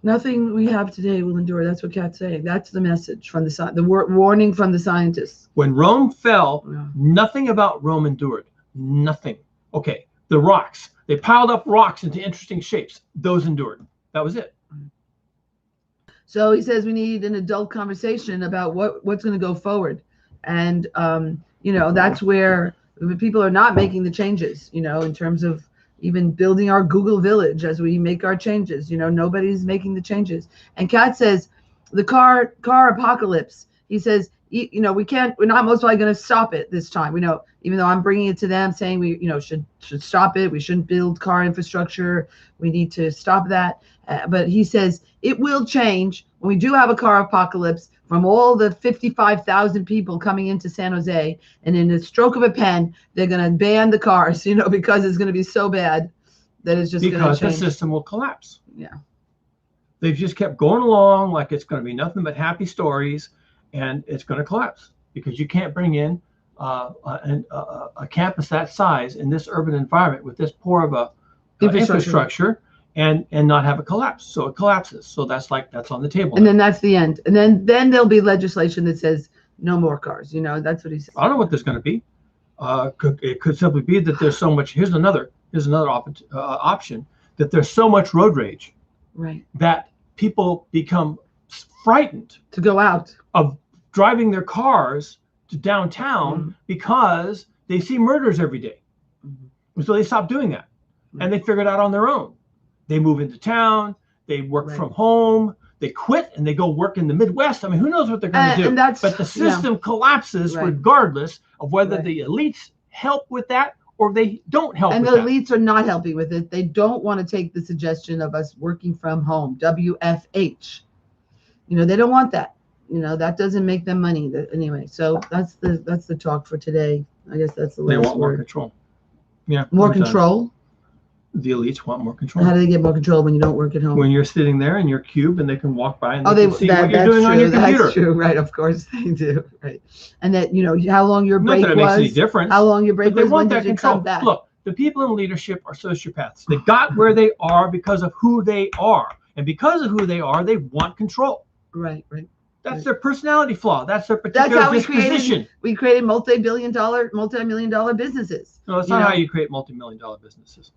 Nothing we have today will endure. That's what Kat's saying. That's the message from the warning from the scientists. When Rome fell, nothing about Rome endured. Nothing. Okay, the rocks. They piled up rocks into interesting shapes. Those endured. That was it. So he says we need an adult conversation about what's going to go forward. And, that's where people are not making the changes, in terms of even building our Google village as we make our changes. Nobody's making the changes. And Kat says the car apocalypse. He says you know, we're not most likely going to stop it this time. We know, even though I'm bringing it to them saying we, you know, should stop it. We shouldn't build car infrastructure. We need to stop that. But he says it will change when we do have a car apocalypse from all the 55,000 people coming into San Jose, and in the stroke of a pen, they're going to ban the cars, you know, because it's going to be so bad that it's just going to change. Because the system will collapse. Yeah. They've just kept going along like it's going to be nothing but happy stories, and it's going to collapse because you can't bring in a campus that size in this urban environment with this poor of a infrastructure and not have it collapse. So it collapses. So that's on the table. And then that's the end. And then there'll be legislation that says no more cars. You know, that's what he said. I don't know what there's going to be. It could simply be that there's so much. Here's another option, that there's so much road rage, right, that people become frightened to go out of driving their cars to downtown because they see murders every day. So they stop doing that, and they figure it out on their own. They move into town, they work from home, they quit, and they go work in the Midwest. I mean, who knows what they're going to do? But the system collapses regardless of whether the elites help with that or they don't help with that. And the elites are not helping with it. They don't want to take the suggestion of us working from home, WFH. You know, they don't want that. You know, that doesn't make them money anyway. So that's the talk for today. I guess that's the last They want more word. Control. Yeah. More control. The elites want more control. How do they get more control when you don't work at home? When you're sitting there in your cube and they can walk by and they can see what you're doing on your computer. That's true, right? Of course they do, right? And that, you know, how long your break Not that it makes any difference. How long your break was? They want that control. Come back. Look, the people in leadership are sociopaths. They got where they are because of who they are, and because of who they are, they want control. Right. That's their personality flaw. That's their particular disposition. We created multi-million dollar businesses. No, that's not how you create multi-million-dollar businesses.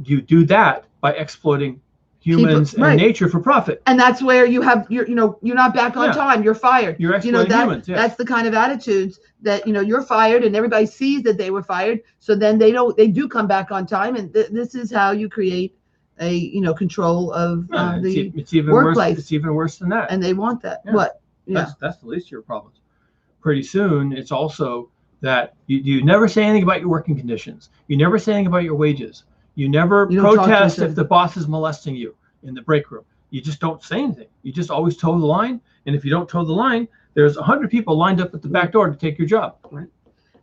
You do that by exploiting humans and nature for profit. And that's where you're not back on time. You're fired. You're exploiting humans. Yes. That's the kind of attitudes that, you know, you're fired and everybody sees that they were fired. So then they do come back on time. And this is how you create a, you know, control of the it's even workplace. It's even worse than that. And they want that. Yeah. What? Yeah. That's the least of your problems. Pretty soon, it's also that you never say anything about your working conditions. You never say anything about your wages. You never protest if the boss is molesting you in the break room. You just don't say anything. You just always toe the line. And if you don't toe the line, there's 100 people lined up at the back door to take your job. Right.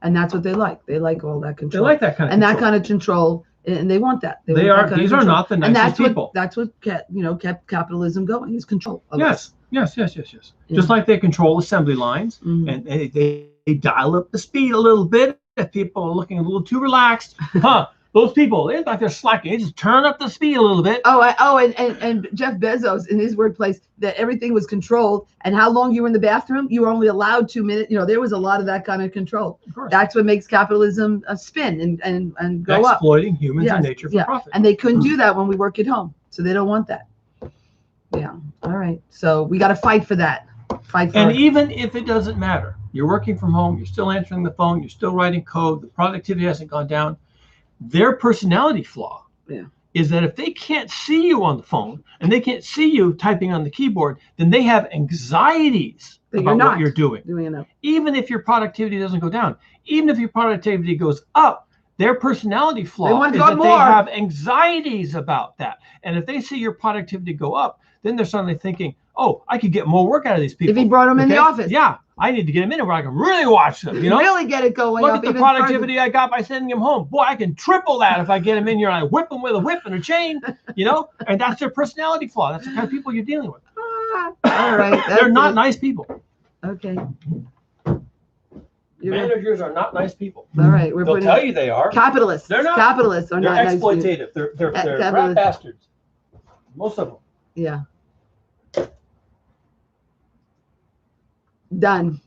And that's what they like. They like all that control. They like that kind of control. That kind of control. And they want that. These are not the nicest people. That's what kept capitalism going, is control. Yes. Just like they control assembly lines and they dial up the speed a little bit if people are looking a little too relaxed. Those people, they're like they're slacking. They just turn up the speed a little bit. And Jeff Bezos in his workplace, that everything was controlled, and how long you were in the bathroom, you were only allowed 2 minutes. You know, there was a lot of that kind of control. Of course. That's what makes capitalism spin and go up. Exploiting humans and nature for profit. And they couldn't do that when we work at home, so they don't want that. Yeah. All right. So we got to fight for that. And even if it doesn't matter, you're working from home, you're still answering the phone, you're still writing code, the productivity hasn't gone down. Their personality flaw is that if they can't see you on the phone and they can't see you typing on the keyboard, then they have anxieties about what you're doing. Even if your productivity doesn't go down, even if your productivity goes up, their personality flaw is that they have anxieties about that. And if they see your productivity go up, then they're suddenly thinking, oh, I could get more work out of these people. If he brought them in the office. Yeah. I need to get them in where I can really watch them, you know? Really get it going. Look at the productivity I got by sending them home. Boy, I can triple that if I get them in here and I whip them with a whip and a chain, you know? And that's their personality flaw. That's the kind of people you're dealing with. All right. They're not nice people. Okay. Managers are not nice people. All right. They'll tell you they are. Capitalists. They're not. Capitalists are not nice. They're exploitative. They're rat bastards. Most of them. Yeah. Done.